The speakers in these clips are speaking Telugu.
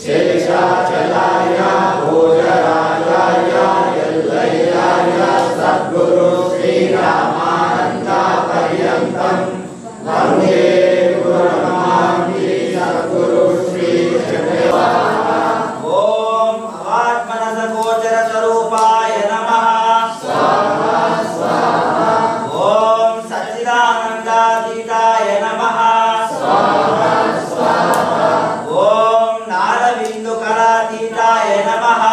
शेषाचलाय भोजराजाय यल्लय्याय सद्गुरु श्रीरामानन्द पर्यन्तं वन्दे गुरुर्मान्ति सद्गुरु श्री ओम आत्मनसगोचर स्वरूपाय नमः स्वाहा स्वाहा। ओम सच्चिदानन्दातीताय नमः स्वाहा स्वाहा। ओम नारबिन्दुकलातीताय नमः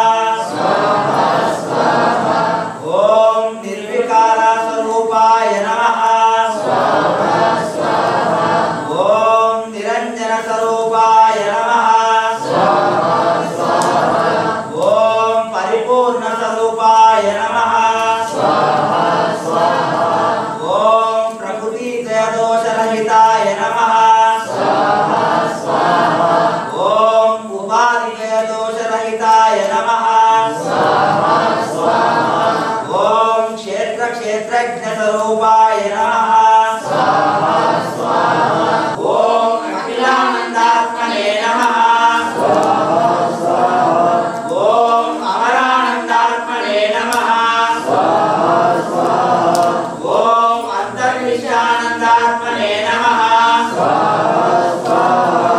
स्वाहा स्वाहा। ओम निर्विकार स्वरूपाय नमः स्वाहा स्वाहा। ओम निरंजन स्वरूपाय नमः स्वाहा स्वाहा। ओम परिपूर्ण स्वरूपाय नमः स्वाहा स्वाहा। ओम प्रकृति दोषरहिताय नमः स्वाहा स्वाहा। ओम उपाधि दोषरहिताय नमः स्वाहा स्वाहा। ओम क्षेत्र क्षेत्रज्ञ स्वरूपाय नमः स्वाहा स्वाहा। ओम अखिलानंदात्मने नमः स्वाहा स्वाहा। ओम अमरानंदात्मने नमः स्वाहा स्वाहा। ओम अंतर्विषयानंदात्मने नमः स्वाहा स्वाहा।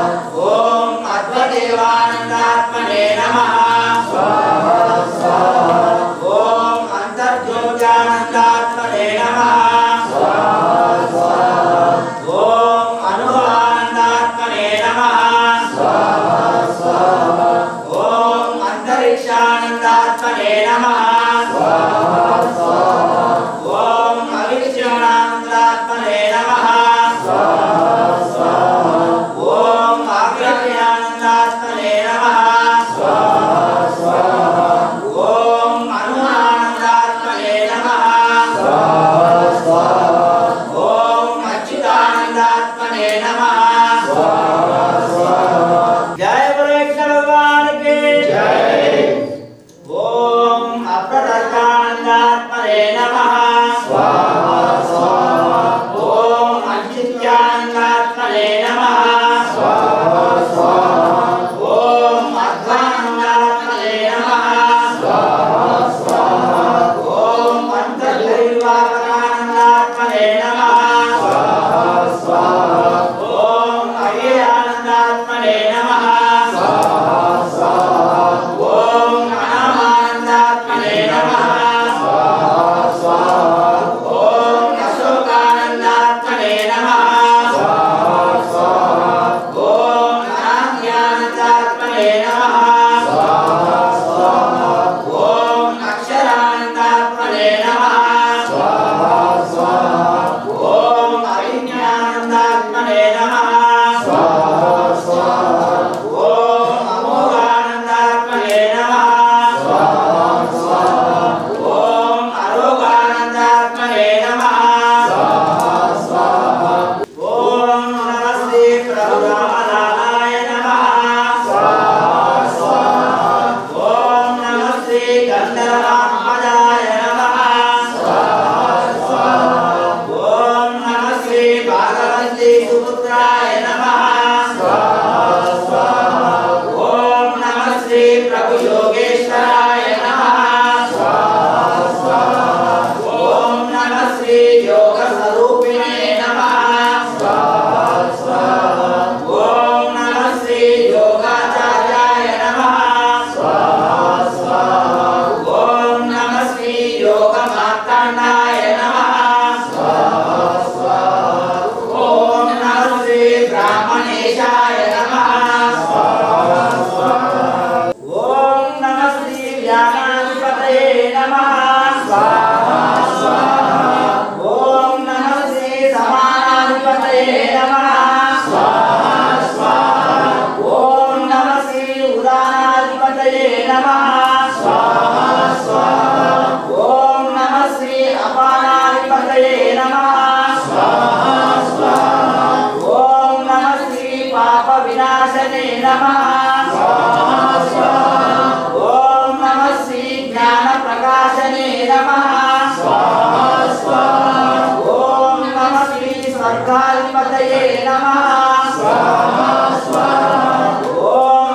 ओम अद्वैतानंदात्मने नमः स्वाहा स्वाहा। ओम अंतर्ज्योत्यानंदात्मने नमः स्वाहा स्वाहा। ओम अनुभवानंदात्मने नमः स्वाहा स्वाहा। ओम अंतरिक्षानंदात्मने नमः स्वाहा स्वाहा। ओम अविद्यानंदात्मने नमः स्वाहा स्वाहा। ओम आज्ञानंदात्मने नमः स्वाहा स्वाहा। ओम अनुमानंदात्मने नमः स्वाहा स्वाहा। ओम अच्युतानंदात्मने नमः स्वाहा स्वाहा। जय कृष्ण भगवान की जय। ओम अप्रतर्कानंदात्मने नमः स्वाहा स्वाहा। ओम अचित्यानंदात्मने नमः स्वाहा स्वाहा। ओम अध्वानंदात्मने नमः स्वाहा स्वाहा। ओम अंतर्दैवापरानंदात्मने नमः स्वाहा स्वाहा। ओम अव्ययानंदात्मने नमः स्वाहा स्वाहा। ओम अनामानंदात्मने नमः स्वाहा स्वाहा। ओम अशोकानंदात्मने नमः स्वाहा स्वाहा। ओम अनाज्ञानंदात्मने नमः स्वाहा स्वाहा। ओम अक्षरानंदात्मने नमः स्वाहा स्वाहा। ओम अविज्ञानंदात्मने नमः स्वाहा स्वाहा। ओम अमोघानंदात्मने नमः स्वाहा स्वाहा। ओम अरोगानंदात्मने नमः स्वाहा स्वाहा। ओम नमस्ते प्रभुरामाय नमः स्वाहा स्वाहा। ओम नमस्ते गंधर्वात्मजाय नमः स्वाहा स्वाहा। ओम नमस्ते भागवते सुपुत्राय नमः स्वाहा स्वाहा। ओम नमस्ते प्रभु योगेश्वराय नमः स्वाहा स्वाहा। ओम नमस्ते योग स्वरूपिणे नमः स्वाहा स्वाहा। ओम नमस्ते योगाचार्याय नमः स्वाहा स्वाहा। ओम नमस्ते योग मार्तंडाय नमः स्वाहा स्वाहा। ओम नमस्ते ब्राह्मणेशाय नमः स्वाहा स्वाहा। ओम नमस्ते ज्ञानाधिपतये नमः स्वाहा स्वाहा। ओम नमस्ते समानाधिपतये नमः स्वाहा स्वाहा। ओम नमस्ते उदानाधिपतये नमः स्वाहा स्वाहा। ओम नमस्ते अपानाधिपतये नमः स्वाहा स्वाहा। ओम नमस्ते पाप विनाशने नमः स्वाहा स्वाहा। ओम नमस्ते ज्ञान प्रकाशने नमः स्वाहा स्वाहा। ओम नमस्ते स्वर्गाधिपतये नमः स्वाहा स्वाहा। ओम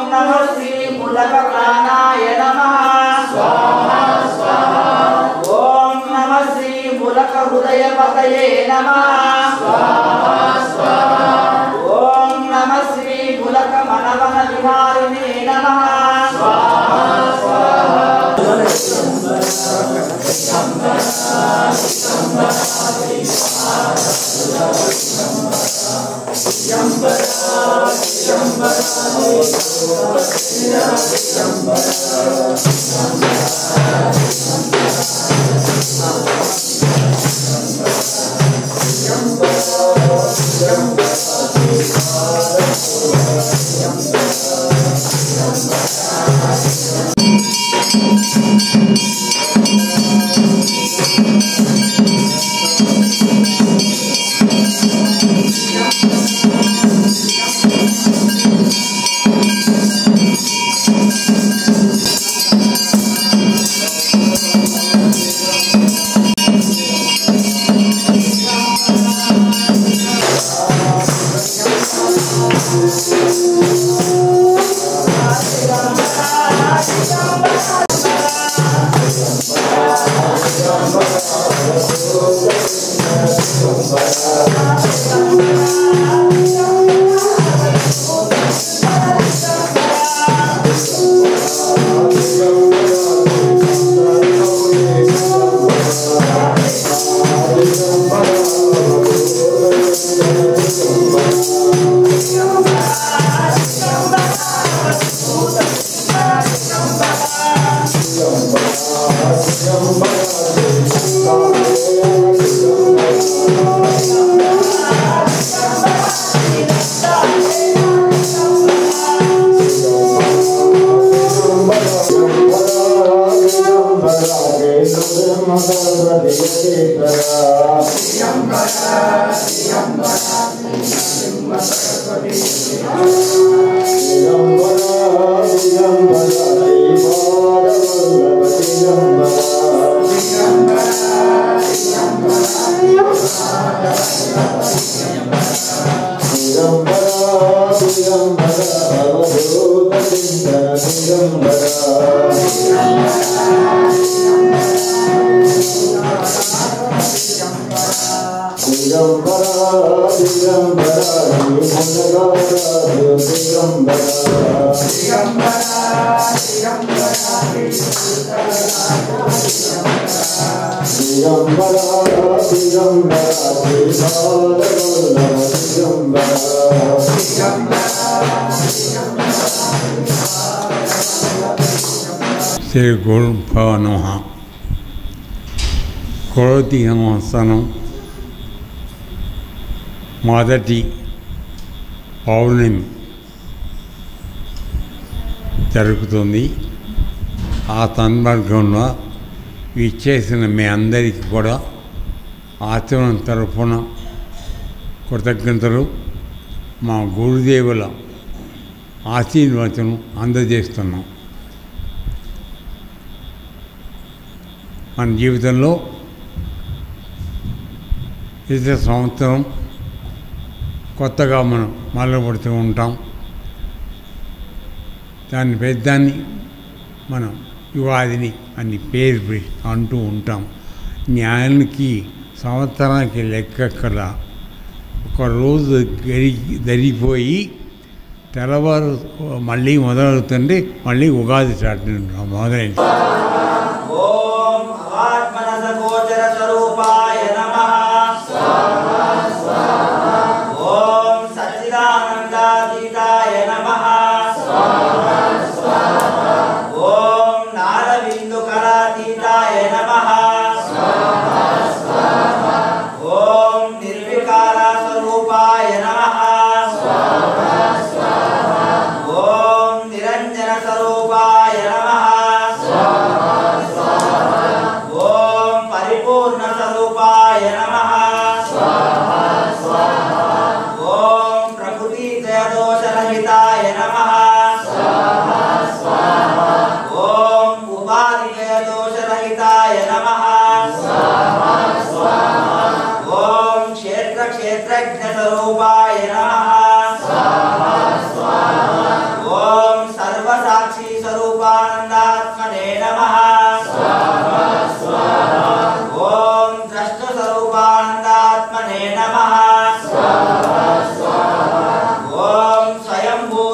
శ్రీ గురుభ్యో నమః. క్రోధి సంవత్సరం మొదటి పౌర్ణమి జరుగుతుంది. ఆ సందర్భంలో విచ్చేసిన మీ అందరికీ కూడా ఆచరణ తరఫున కృతజ్ఞతలు, మా గురుదేవుల ఆశీర్వచనం అందజేస్తున్నాం. మన జీవితంలో ప్రతి సంవత్సరం కొత్తగా మనం మొదలుపెడుతూ ఉంటాం. దాని పెద్దాన్ని మనం యుగాదిని అని పేరు అంటూ ఉంటాం. న్యాయానికి సంవత్సరానికి లెక్కల ఒకరోజు జరిగిపోయి తెల్లవారు మళ్ళీ మొదలవుతుంటే మళ్ళీ ఉగాది స్టార్ట్ మొదలైంది. ఓం స్వయంభూ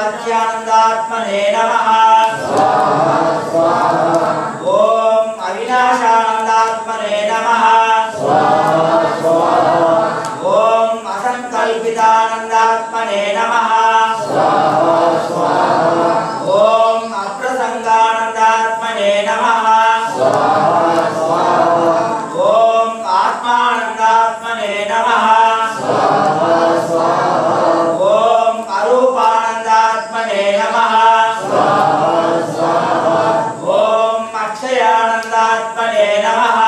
स्वाध्यानन्दात्मने नमः ओम अविनाशानन्दात्मने नमः ओम असंकल्पितानन्दात्मने नमः ओम अप्रसंगानन्दात्मने नमः ओम आत्मानन्दात्मने नमः ओम अरूपानन्दात्मने नमः ओम अक्षयानन्दात्मने नमः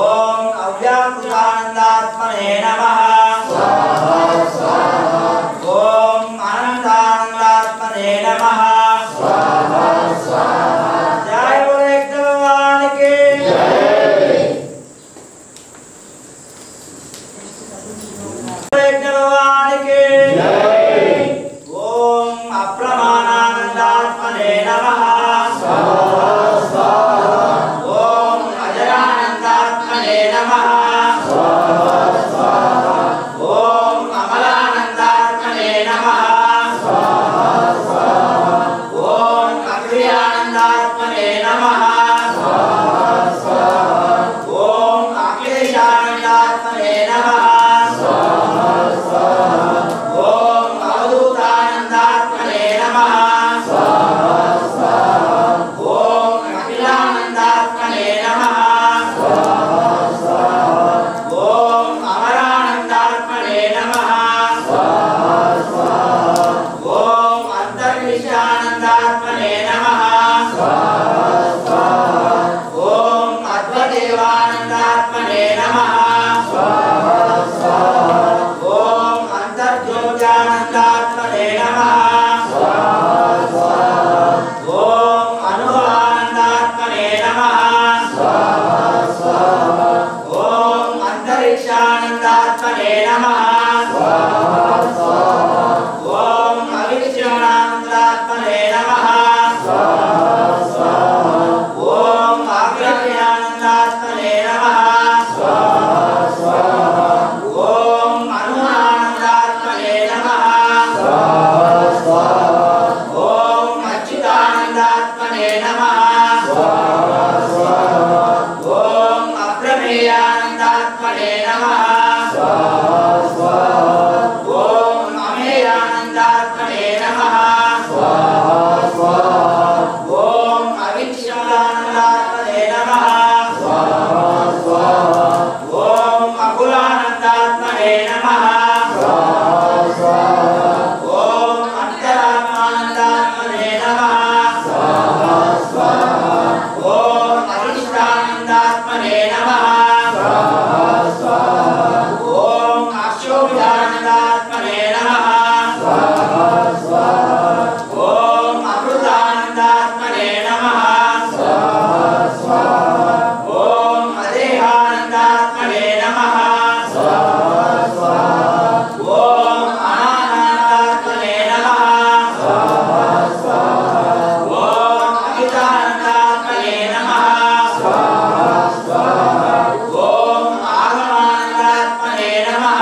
ओम अव्याकृतानन्दात्मने नमः ओम अनन्तानन्दात्मने नमः जय बोले भगवान की भगवान की ओम अप्रमाणानन्दात्मने नमः ओम अजरानन्दात्मने नमः ओम अमलानन्दात्मने नमः ओम अक्रियानन्दात्मने नमः ओम अक्लेशानन्दात्मने नमः ओम अवधूतानन्दात्मने नमः ओम अखिलानन्दात्मने नमः ओम अमरानन्दात्मने नमः ओम अन्तर्विषयानन्दात्मने नमः ओम अद्वैदेवानन्दात्मने नमः ओम अन्तर्ज्योत्यानन्दात्मने नमः ओम अनुभवानन्दात्मने नमः ओम अन्तरिक्षानन्दात्मने नमः ओम अविच्यमानन्दात्मने नमः ओम आग्रह्यानन्दात्मने नमः ओम अनुमानन्दात्मने नमः ओम अच्युतानन्दात्मने नमः ओम अप्रमेयानन्दात्मने नमः ओम अमेयानन्दात्मने नमः ओम अविच्यमानन्दात्मने नमः ओम अकुलानन्दात्मने नमः ओम अन्तरात्मानन्दात्मने नमः ओम अधिष्ठानन्दात्मने नमः ओम अक्षोभ्यानन्दात्मने नमः ओम अमृतानन्दात्मने नमः ओम अदेहानन्दात्मने नमः ओम अनानन्दात्मने नमः ओम अमितानन्दात्मने नमः ओम आगमानन्दात्मने नमः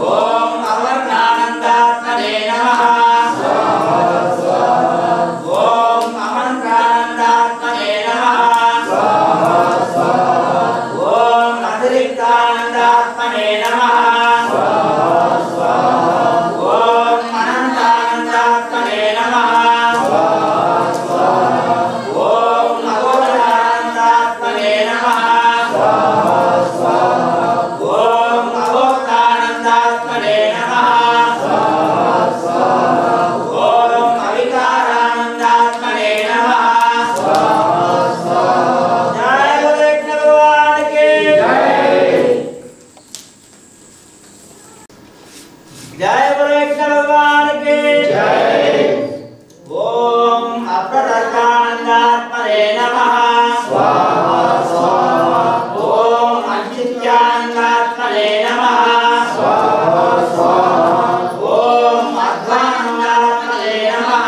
ओम अवर्णानन्दात्मने नमः ओम अमन्त्रानन्दात्मने नमः ओम अतिरिक्तानन्दात्मने नमः ओम अनन्तानन्दात्मने नमः ओम अघोरानन्दात्मने नमः ओम अभोक्तानन्दात्मने नमः ओम अविकारानन्दात्मने नमः जय बोले भगवान की जय बोले भगवान की ओम अप्रतर्कानन्दात्मने नमः ओम अचित्यानन्दात्मने नमः ओम अध्वानन्दात्मने नमः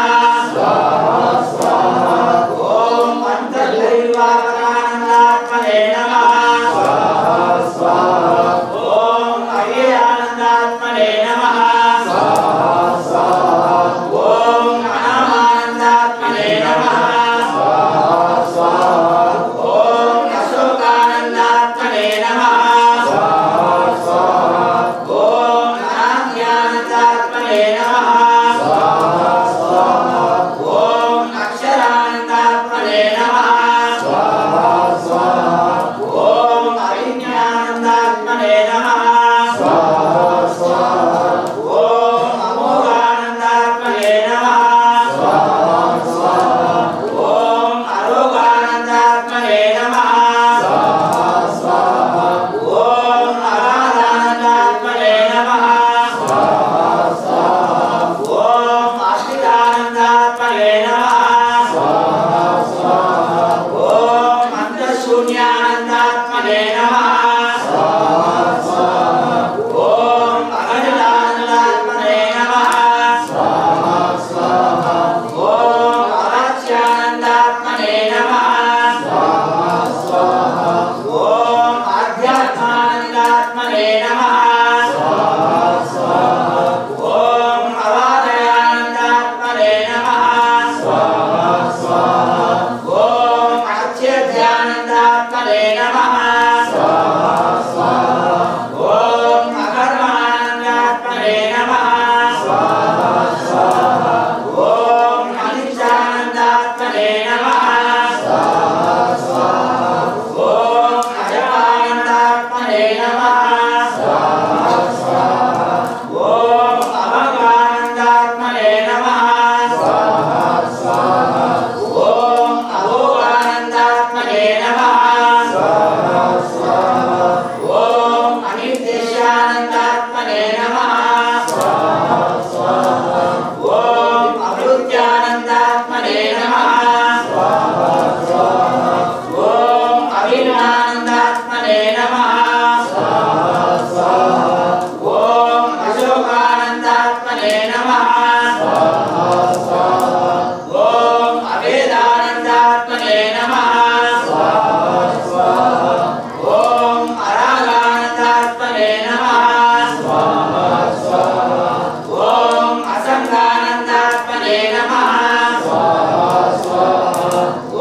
ओम अन्तर्बहिर्व्यापकानन्दात्मने नमः ओम अव्ययानन्दात्मने आनन्दात्मने नमः ॐ अनामानन्दात्मने नमः ॐ अशोकानन्दात्मने नमः ॐ अनाज्ञानन्दात्मने नमः ॐ अक्षरानन्दात्मने नमः ॐ अविज्ञानन्दात्मने नमः ॐ अमोघानन्दात्मने नमः ॐ अरोगानन्दात्मने नमः ॐ अगाधानन्दात्मने नमः ॐ अष्टिदानन्दात्मने नमः ॐ अन्तःशून्यानन्दात्मने नमः ॐ अगणितानन्दात्मने नमः ॐ अवाच्यानन्दात्मने नमः ॐ आध्यात्मानन्दात्मने नमः ॐ अवादयानन्दात्मने नमः ॐ अच्युतानन्दात्मने नमः ॐ अकर्मानन्दात्मने नमः ॐ अनित्यानन्दात्मने नमः ॐ अजपानन्दात्मने नमः ॐ अभगानन्दात्मने नमः ॐ अभोगानन्दात्मने नमः ॐ अनिर्देशानन्दात्मने नमः ॐ अभृत्यानन्दात्मने नमः ॐ अभिन्नानन्दात्मने नमः ॐ अशोकानन्दात्मने नमः ॐ अभेदानन्दात्मने नमः ॐ अरागानन्दात्मने नमः ॐ असङ्गानन्दात्मने नमः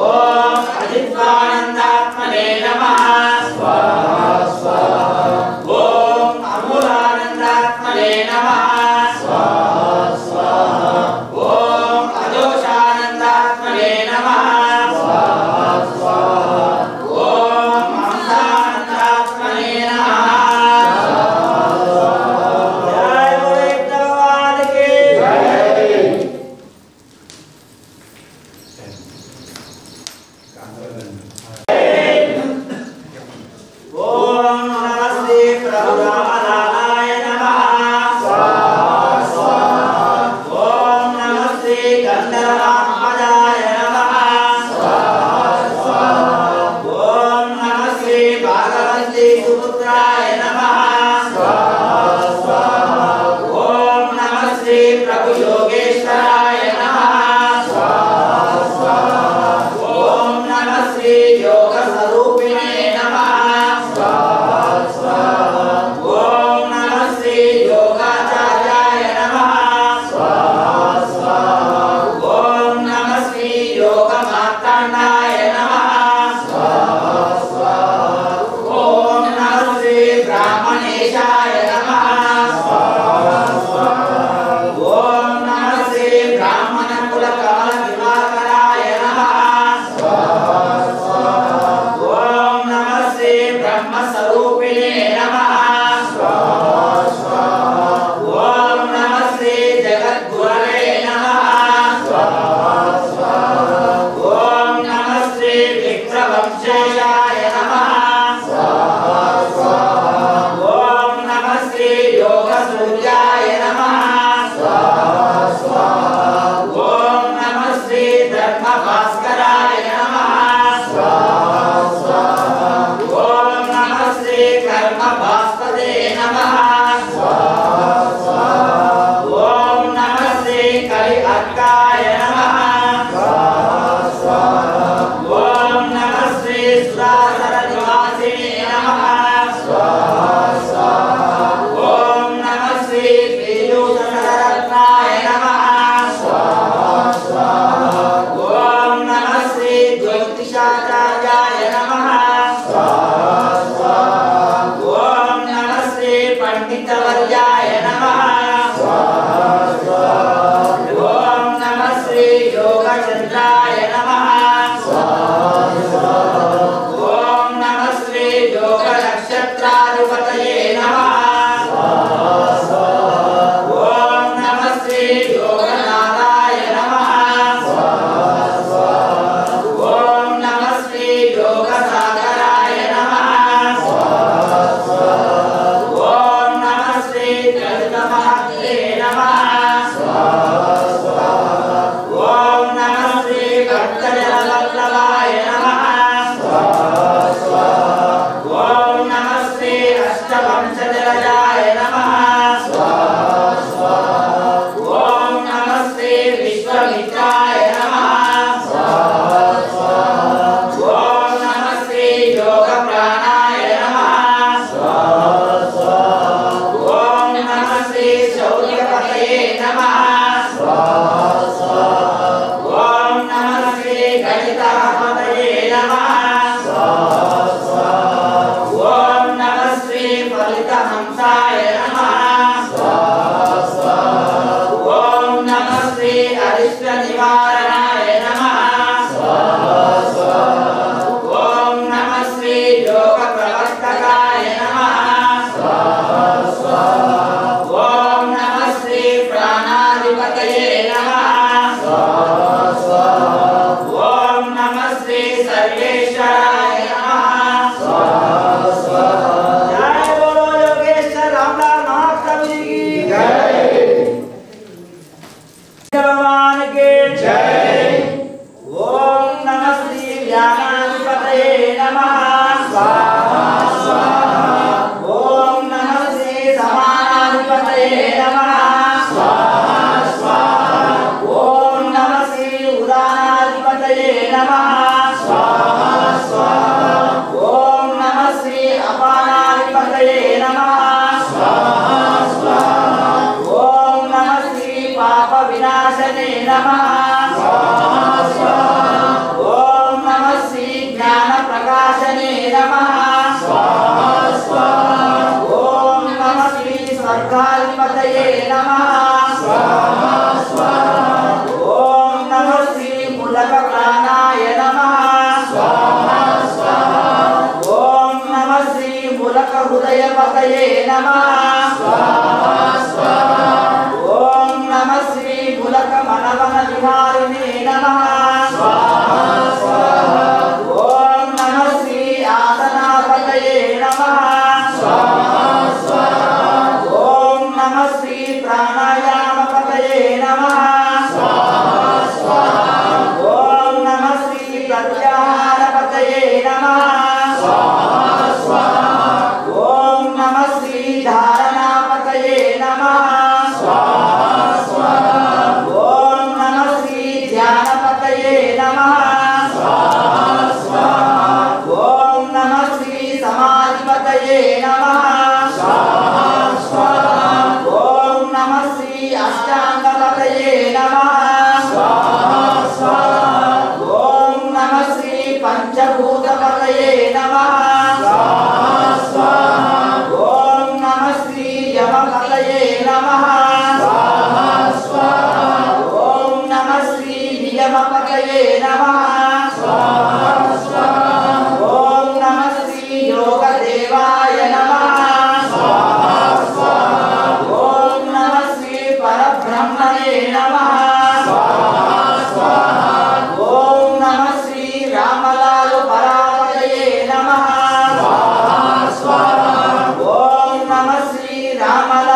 ॐ अजित्वानन्दात्मने नमः ॐ अमूलानन्दात्मने नमः ॐ अदोषानन्दात्मने नमः ॐ ममतानन्दात्मने नमः जय बोले भगवान की ॐ नमस्ते प्रभुरामाय नमः ॐ नमस्ते गन्धर्वात्मजाय नमः ॐ नमस्ते भागवते सुपुत्राय नमः ॐ नमस्ते प्रभु योगेश्वराय नमः ॐ नमस्ते योग स्वरूपिणे नमः ॐ नमस्ते योगाचार्याय नमः ॐ नमस्ते योगमार्ताण्डाय नमः ॐ नमस्ते ब्राह्मणेशाय नमः ॐ नमस्ते ब्राह्मणकुलकमलदिवाकराय नमः ॐ नमस्ते ब्रह्मस्वरूपिणे नमः ॐ नमस्ते जगद्गुरवे नमः ॐ नमस्ते विक्रमवंशेशाय नमः ॐ नमस्ते योगसूर्याय नमः ॐ नमस्ते धर्मभास्कराय नमः ॐ नमस्ते कर्मभास्पते नमः ॐ नमस्ते कलि अर्काय नमः ॐ नमस्ते सुरासरनिवासिने नमः ॐ नमस्ते पंचवर्याय नमः ओम नमः श्री योगचंद्राय नमः ओम नमः श्री योग नक्षत्राधिपतये नमः ओम नमः श्री योगनाथाय नमः ओम नमः श्री योगसागराय नमः ओम नमः श्री जगन्नाथे नमः ओम नमः श्री भक्तजनवल्लभाय नमः ओम नमः श्री अष्टवंशजलजाय नमः ओम नमः श्री विश्वमित्राय नमः ओम नमः श्री योगप्राणाय नमः ओम नमः श्री शौर्यपतये नमः ओम नमः श्री गणितापतये नमः ओम नमः श्री फलितहंसाय नमः ओम नमः श्री अरिष्ट निवारणाय नमः ओम नमः श्री योग प्रवर्तकाय नमः ओम नमः श्री प्राणाधिपतये नमः ओम नमः श्री सर्वेश्वराय नमः जय बोलो योगेश्वर रामलाल महाप्रभु जी की जय भगवान के जय ओम नमः श्री ज्ञानाधिपतये नमः ओम नमः श्री समानाधिपतये नमः ओम नमः श्री उदानाधिपतये नमः ओम नमः श्री अपानाधिपतये नमः ओम नमः श्री पाप विनाशने नमः ओम नमः श्री ज्ञान प्रकाशने नमः ओम नमः श्री स्वर्गाधिपतये नमः ओम नमः श्री मूलक प्राणाय नमः ओम नमः श्री मूलक हृदयपतये नमः ओम नमः श्री मूलक मनवन विहारिणे नमः ओम नमः श्री आसनापतये नमः ओम नमः श्री प्राणायामपतये नमः ओम नमः श्री प्रत्याहारपतये नमः ओम नमः श्री धारणापतये नमः ओम नमः श्री ध्यानपतये नमः ओम नमः श्री समाधिपतये नमः ओम नमः श्री अष्टांगपतये नमः ओम नमः श्री पंचभूतपतये नमः ओम नमः श्री यमपतये नमः ओम नमः श्री नियमपतये नमः ओम नमः श्री योगदेवाय नमः ओम नमः श्री परब्रह्मणे नमः ओम नमः श्री रामलाल परापतये नमः ओम नमः श्री रामलाल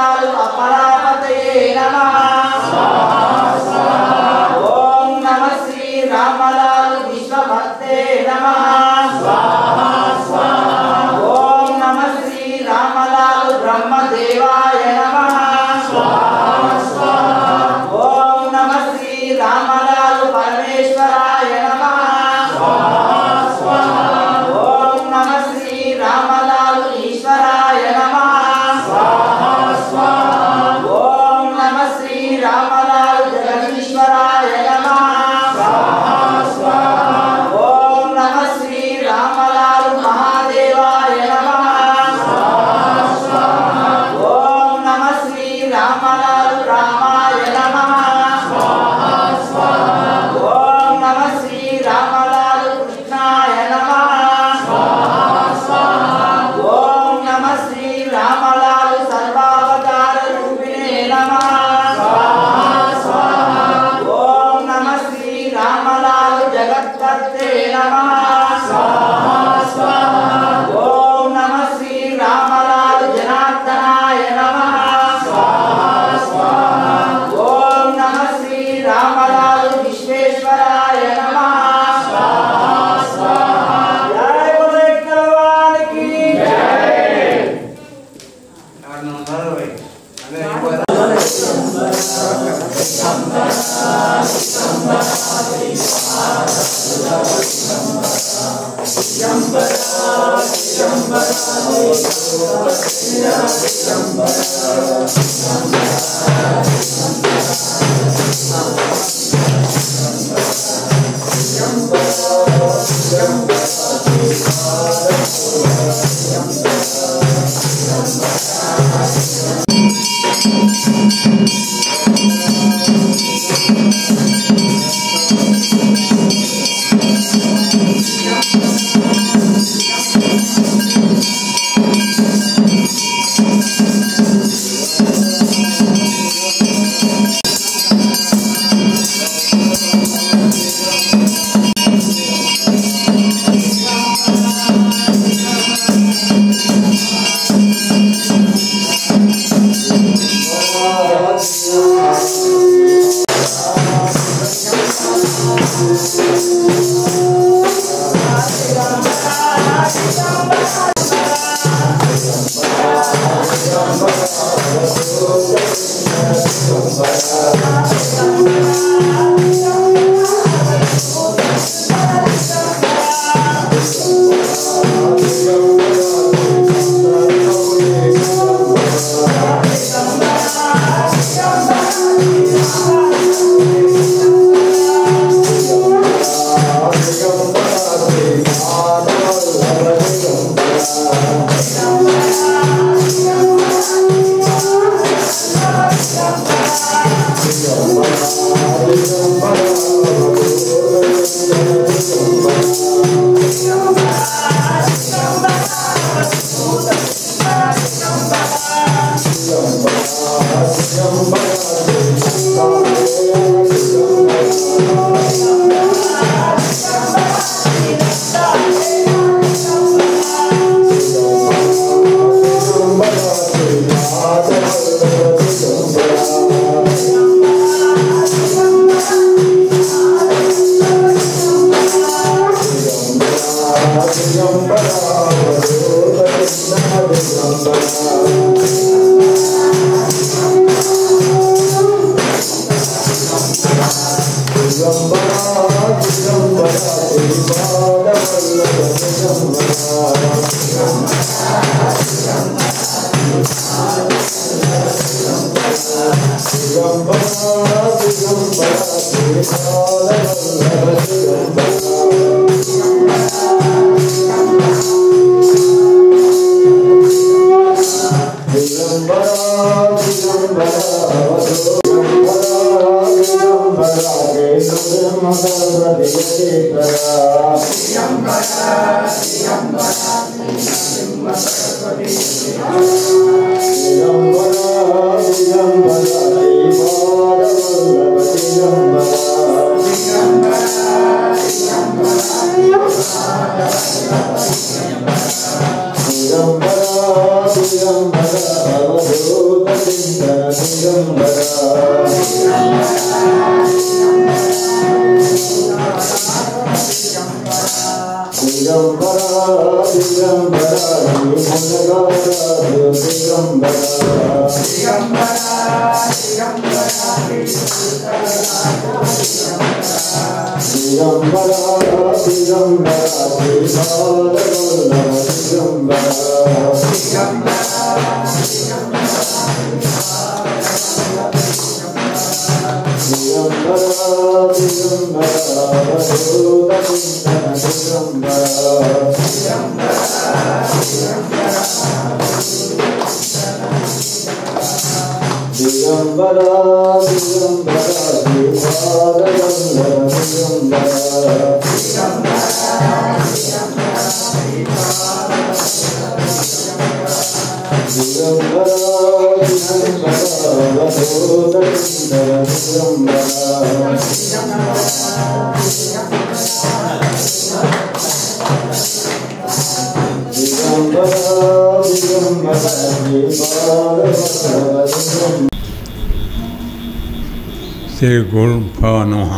శ్రీ గురుభ్యో నమః.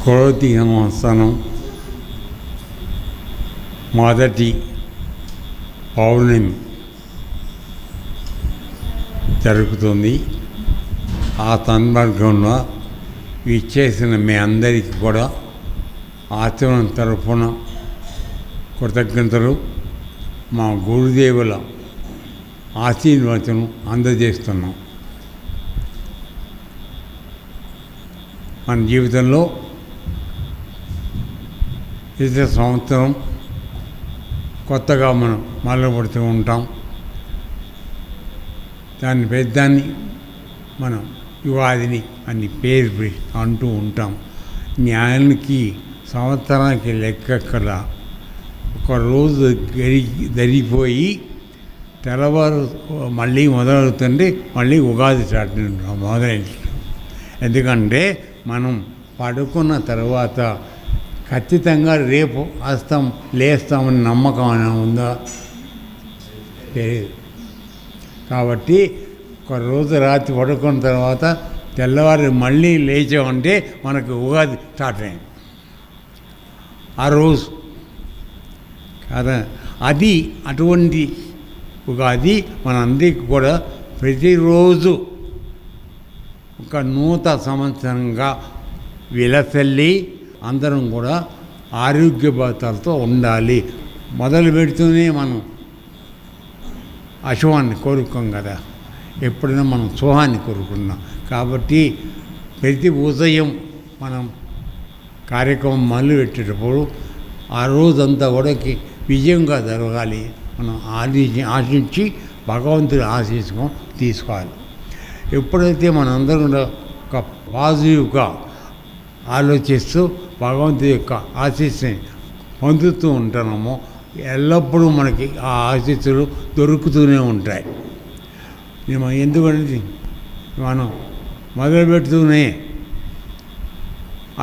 క్రోధి సంవత్సరం మొదటి పౌర్ణమి జరుగుతుంది. ఆ సందర్భంలో ఇచ్చేసిన మీ అందరికీ కూడా ఆశ్రమం తరఫున కృతజ్ఞతలు, మా గురుదేవుల ఆశీర్వచనం అందజేస్తున్నాం. మన జీవితంలో ప్రతి సంవత్సరం కొత్తగా మనం మొదలుపెడుతూ ఉంటాం. దాన్ని పెద్దాన్ని మనం యుగాదిని అని పేరు అంటూ ఉంటాం. న్యాయానికి సంవత్సరానికి లెక్కక్కడ ఒకరోజు జరిగిపోయి తెల్లవారు మళ్ళీ మొదలవుతుంటే మళ్ళీ ఉగాది స్టార్ట్ మొదలైంది. ఎందుకంటే మనం పడుకున్న తర్వాత ఖచ్చితంగా రేపు లేస్తామని నమ్మకం అని ఉందా? తెలియదు. కాబట్టి ఒక రోజు రాత్రి పడుకున్న తర్వాత తెల్లవారు మళ్ళీ లేచామంటే మనకు ఉగాది స్టార్ట్ అయింది ఆ రోజు కదా. అది అటువంటి ఉగాది మనందరికీ కూడా ప్రతిరోజు ఒక నూతన సంవత్సరంగా విలసల్లి అందరం కూడా ఆరోగ్యభద్రతలతో ఉండాలి. మొదలు పెడుతూనే మనం అశుభాన్ని కోరుకోం కదా, ఎప్పుడైనా మనం శుభాన్ని కోరుకున్నాం. కాబట్టి ప్రతి ఉదయం మనం కార్యక్రమం మొదలు పెట్టేటప్పుడు ఆ రోజంతా కూడా విజయంగా జరగాలి మనం ఆశించి భగవంతుడి ఆశీస్సును తీసుకోవాలి. ఎప్పుడైతే మనందరం కూడా ఒక పాజిటివ్గా ఆలోచిస్తూ భగవంతుడి యొక్క ఆశీస్సుని పొందుతూ ఉంటున్నామో ఎల్లప్పుడూ మనకి ఆ ఆశీస్సులు దొరుకుతూనే ఉంటాయి. ఎందుకంటే మనం మొదలుపెడుతూనే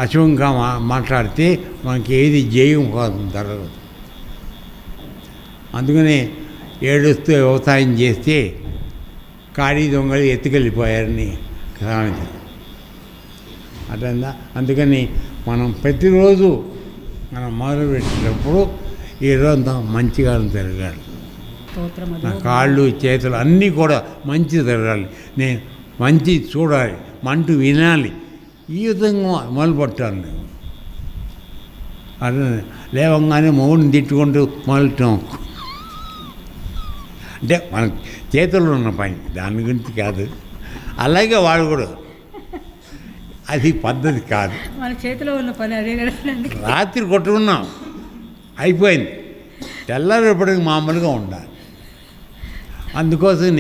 అశుభంగా మాట్లాడితే మనకి ఏది జయం కాదు జరగదు. అందుకనే ఏడుస్తూ వ్యవసాయం చేస్తే కాడి దొంగలు ఎత్తుకెళ్ళిపోయారని సామెత అట్లా. అందుకని మనం ప్రతిరోజు మనం మొదలుపెట్టినప్పుడు ఈ రోజంతా మంచిగా జరగాలి. నా కాళ్ళు చేతులు అన్నీ కూడా మంచి జరగాలి, నేను మంచి చూడాలి, మంటూ వినాలి, ఈ విధంగా మొదలుపెట్టాలి. నేను అదే లేవంగానే మౌని తిట్టుకుంటూ మొదలటం అంటే మన చేతుల్లో ఉన్న పని, దాని గురించి కాదు. అలాగే వాడు కూడా అది పద్ధతి కాదు. మన చేతిలో ఉన్న పని అదే కదా. రాత్రి కొట్టుకున్నాం అయిపోయింది, తెల్లారేపటికి మామూలుగా ఉండాలి. అందుకోసం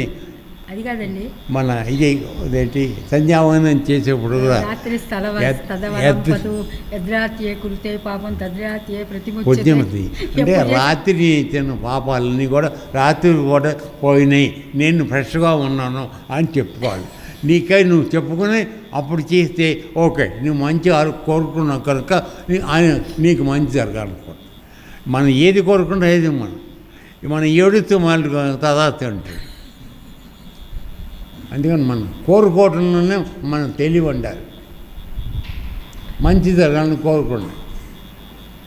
అది కాదండి మన ఇదేంటి సంధ్యావనం చేసేప్పుడు కూడా పొద్దుమతి అంటే రాత్రి తిన్న పాపాలన్నీ కూడా రాత్రి కూడా పోయినాయి, నేను ఫ్రెష్గా ఉన్నాను అని చెప్పుకోవాలి. నీకై నువ్వు చెప్పుకుని అప్పుడు చేస్తే ఓకే, నువ్వు మంచి కోరుకున్నావు కనుక నీకు మంచి జరగాలనుకో. మనం ఏది కోరుకుంటే ఏది మనం ఏడుస్తూ మళ్ళీ తదాస్తూ ఉంటుంది. అందుకని మనం కోరుకోవటంలోనే మనం తెలివి ఉండాలి. మంచి జరగాలని కోరుకున్నాం.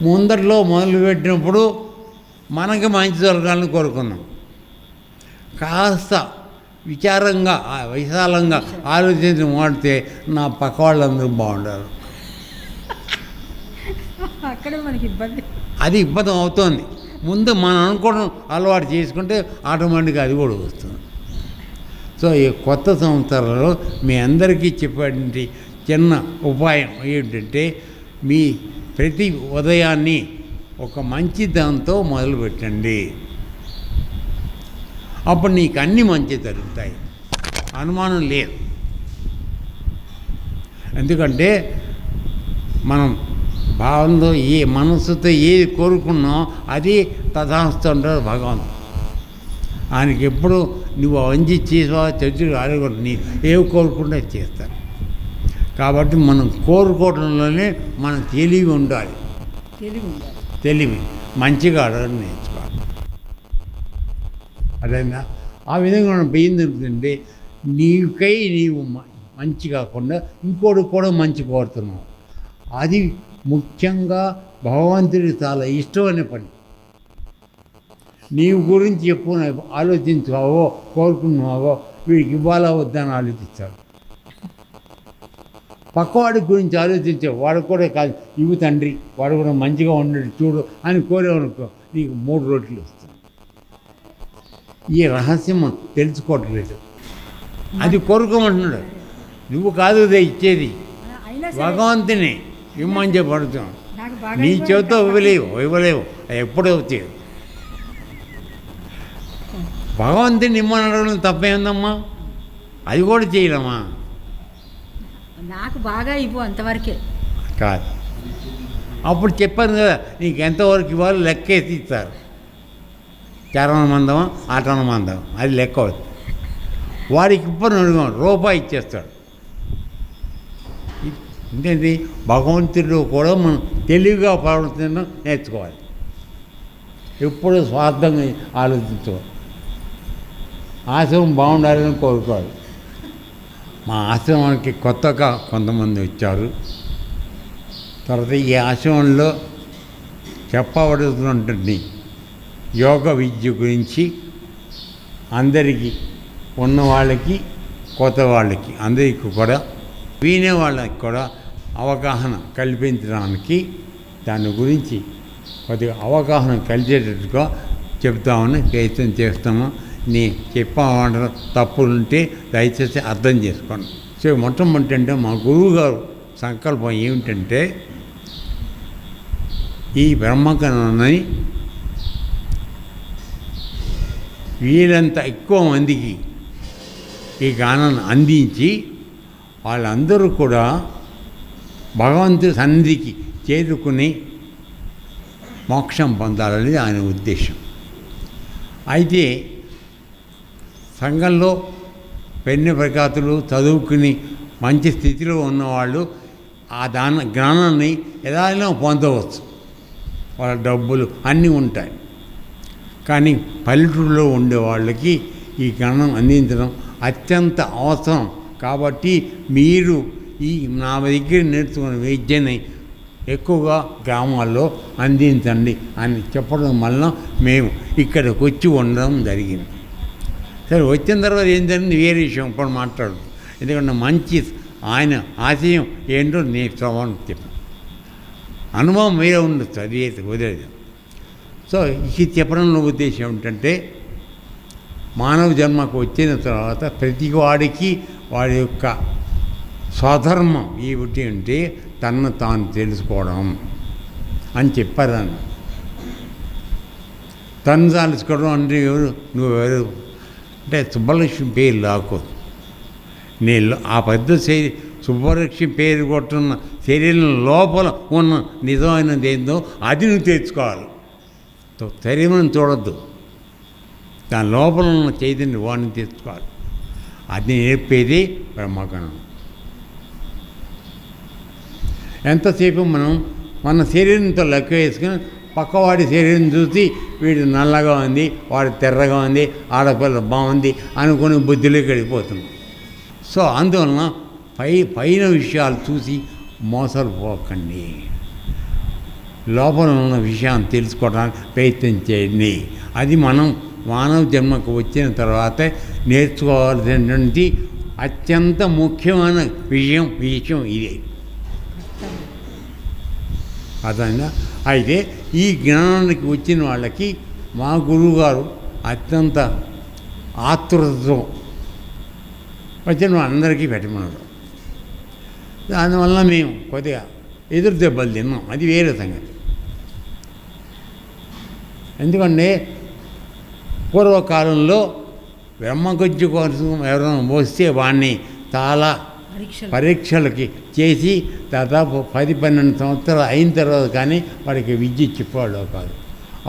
ముందట్లో మొదలుపెట్టినప్పుడు మనకి మంచి జరగాలని కోరుకున్నాం. కాస్త విచారంగా విశాలంగా ఆలోచించి మాడితే నా పక్క వాళ్ళందరూ బాగుండారు. అక్కడ మనకి ఇబ్బంది, అది ఇబ్బంది అవుతుంది. ముందు మనం అనుకోవడం అలవాటు చేసుకుంటే ఆటోమేటిక్గా అది కూడా వస్తుంది. సో ఈ కొత్త సంవత్సరాలలో మీ అందరికీ చెప్పేటువంటి చిన్న ఉపాయం ఏంటంటే, మీ ప్రతి ఉదయాన్ని ఒక మంచి దాంతో మొదలుపెట్టండి. అప్పుడు నీకు అన్నీ మంచి జరుగుతాయి, అనుమానం లేదు. ఎందుకంటే మనం భావంతో మనసుతో ఏది కోరుకున్నావు అది తథాస్తు అంటారు భగవంతుడు. ఆయనకి ఎప్పుడు నువ్వు వంచి చేసావా చర్చలు ఆడకూడదు, నీ ఏవి కోరుకుంటే చేస్తారు. కాబట్టి మనం కోరుకోవడంలోనే మనం తెలివి ఉండాలి. తెలివి మంచిగా అడగడం నేర్చుకోవాలి. అదేనా ఆ విధంగా మనం పోయిందంటే నీకై నీవు మంచి కాకుండా ఇంకోటి కూడా మంచి కోరుతున్నావు. అది ముఖ్యంగా భగవంతుడికి చాలా ఇష్టమైన పని. నీవు గురించి ఎప్పుడు ఆలోచించావో కోరుకున్నావో వీడికి ఇవ్వాలా వద్దని ఆలోచిస్తాడు. పక్కవాడి గురించి ఆలోచించే వాడు కూడా కాదు, ఇవి తండ్రి వాడు కూడా మంచిగా ఉండడు చూడు అని కోరేవనుకో నీకు 3 రోట్లు వస్తుంది. ఈ రహస్యం తెలుసుకోవట్లేదు. అది కోరుకోమంటున్నాడు. నువ్వు కాదు ఇచ్చేది, భగవంతుని ఇమ్మని చెప్పడుతున్నావు. నీ చేతితో ఇవ్వలేవు ఎప్పుడు అవుతాయి. భగవంతుని ఇమ్మని అడగడం తప్పేందమ్మా? అది కూడా చేయలేమా? నాకు బాగా ఇవ్వు అంతవరకే కాదు. అప్పుడు చెప్పాను కదా నీకు ఎంతవరకు ఇవ్వాలి లెక్కేసి ఇస్తారు. చరణ మందమా ఆటన మందమా అది లెక్క అవుతుంది. వాడికి ఇప్పుడు రూపాయి ఇచ్చేస్తాడు. ఇంకేంటి భగవంతుడు కూడా మనం తెలివిగా ప్రవర్తించడం నేర్చుకోవాలి. ఎప్పుడు స్వార్థంగా ఆలోచించుకోవాలి. ఆశ్రమం బాగుండాలని కోరుకోవాలి. మా ఆశ్రమానికి కొత్తగా కొంతమంది వచ్చారు. తర్వాత ఈ ఆశ్రమంలో చెప్పబడుతున్నటువంటి యోగ విద్య గురించి అందరికీ ఉన్నవాళ్ళకి కొత్త వాళ్ళకి అందరికీ కూడా వినే వాళ్ళకి కూడా అవగాహన కల్పించడానికి దాని గురించి కొద్దిగా అవగాహన కలిసేటట్టుగా చెప్తామని ప్రయత్నం చేస్తాము. నీ చెప్పాలంటే తప్పులుంటే దయచేసి అర్థం చేసుకోండి. సో మొట్టమొదటి మా గురువు గారు సంకల్పం ఏమిటంటే ఈ బ్రహ్మకణాన్ని వీలంత ఎక్కువ మందికి ఈ గానాన్ని అందించి వాళ్ళందరూ కూడా భగవంతుడి సన్నిధికి చేరుకుని మోక్షం పొందాలనేది ఆయన ఉద్దేశం. అయితే సంఘంలో పెన్ను ప్రఖ్యాతులు చదువుకుని మంచి స్థితిలో ఉన్నవాళ్ళు ఆ జ్ఞానాన్ని ఎలాగైనా పొందవచ్చు. వాళ్ళ డబ్బులు అన్నీ ఉంటాయి. కానీ పల్లెటూరులో ఉండే వాళ్ళకి ఈ జ్ఞానం అందించడం అత్యంత అవసరం. కాబట్టి మీరు ఈ నా దగ్గర నేర్చుకున్న విద్యని ఎక్కువగా గ్రామాల్లో అందించండి అని చెప్పడం వలన మేము ఇక్కడికి వచ్చి ఉండడం జరిగింది. సరే వచ్చిన తర్వాత ఏం జరిగింది వేరే విషయం ఇప్పుడు మాట్లాడు. ఎందుకంటే మంచి ఆయన ఆశయం ఏంటో నేను శ్రవణం చెప్పాను. అనుభవం మీరే ఉండొచ్చు, అది వదిలేదు. సో ఇది చెప్పడంలో ఉద్దేశం ఏమిటంటే మానవ జన్మకు వచ్చిన తర్వాత ప్రతి వాడికి వాడి యొక్క స్వధర్మం ఏమిటి అంటే తనను తాను తెలుసుకోవడం అని చెప్పారు. తను తెలుసుకోవడం అంటే నువ్వెవరు అంటే సుబ్బలక్ష్మి పేరు లాక్కోదు. నేను ఆ పెద్ద సుబ్బలక్ష్మి పేరు కొట్టున్న శరీరం లోపల ఉన్న నిజమైనది ఏందో అది నువ్వు తెచ్చుకోవాలి. శరీరం చూడొద్దు, దాని లోపల ఉన్న చైతన్యం వాడిని తెచ్చుకోవాలి. అది నేర్పేది బ్రహ్మకణం. ఎంతసేపు మనం మన శరీరంతో లెక్క వేసుకుని పక్కవాడి శరీరం చూసి వీడు నల్లగా ఉంది, వాడు తెర్రగా ఉంది, ఆడపిల్ల బాగుంది అనుకుని బుద్ధిలోకి వెళ్ళిపోతున్నాం. సో అందువలన పైన విషయాలు చూసి మోసాలు పోకండి. లోపల ఉన్న విషయాన్ని తెలుసుకోవడానికి ప్రయత్నం చేయండి. అది మనం మానవ జన్మకు వచ్చిన తర్వాత నేర్చుకోవాల్సినటువంటి అత్యంత ముఖ్యమైన విషయం ఇదే. అర్థమైందా? అయితే ఈ జ్ఞానానికి వచ్చిన వాళ్ళకి మా గురువుగారు అత్యంత ఆతృతతో వచ్చిన వాళ్ళందరికీ పెట్టమన్నారు. దానివల్ల మేము కొద్దిగా ఎదురు దెబ్బలు తిన్నాం, అది వేరే సంగతి. ఎందుకంటే పూర్వకాలంలో బ్రహ్మగజ్జు కోసం ఎవరైనా వస్తే వాడిని చాలా పరీక్షలకి చేసి దాదాపు 10-12 సంవత్సరాలు అయిన తర్వాత కానీ వాడికి విద్య చెప్పేవాళ్ళు కాదు.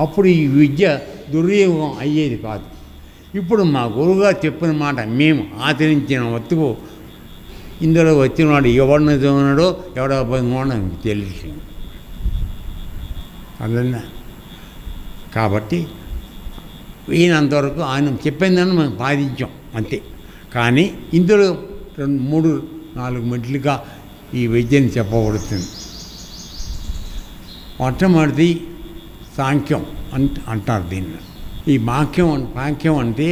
అప్పుడు ఈ విద్య దుర్వినియోగం అయ్యేది కాదు. ఇప్పుడు మా గురువుగారు చెప్పిన మాట మేము ఆచరించిన వస్తువు ఇందులో వచ్చినవాడు ఎవరిని చదివినాడో ఎవడో పోయినాడో తెలిసింది. అదన్నా కాబట్టి ఈయనంతవరకు ఆయన చెప్పిందని మేము పాటించాం అంతే. కానీ ఇందులో 2-3-4 మెట్లుగా ఈ విద్యని చెప్పబడుతుంది. మొట్టమొదటిది సాంఖ్యం అంటారు దీన్ని. ఈ సాంఖ్యం అంటే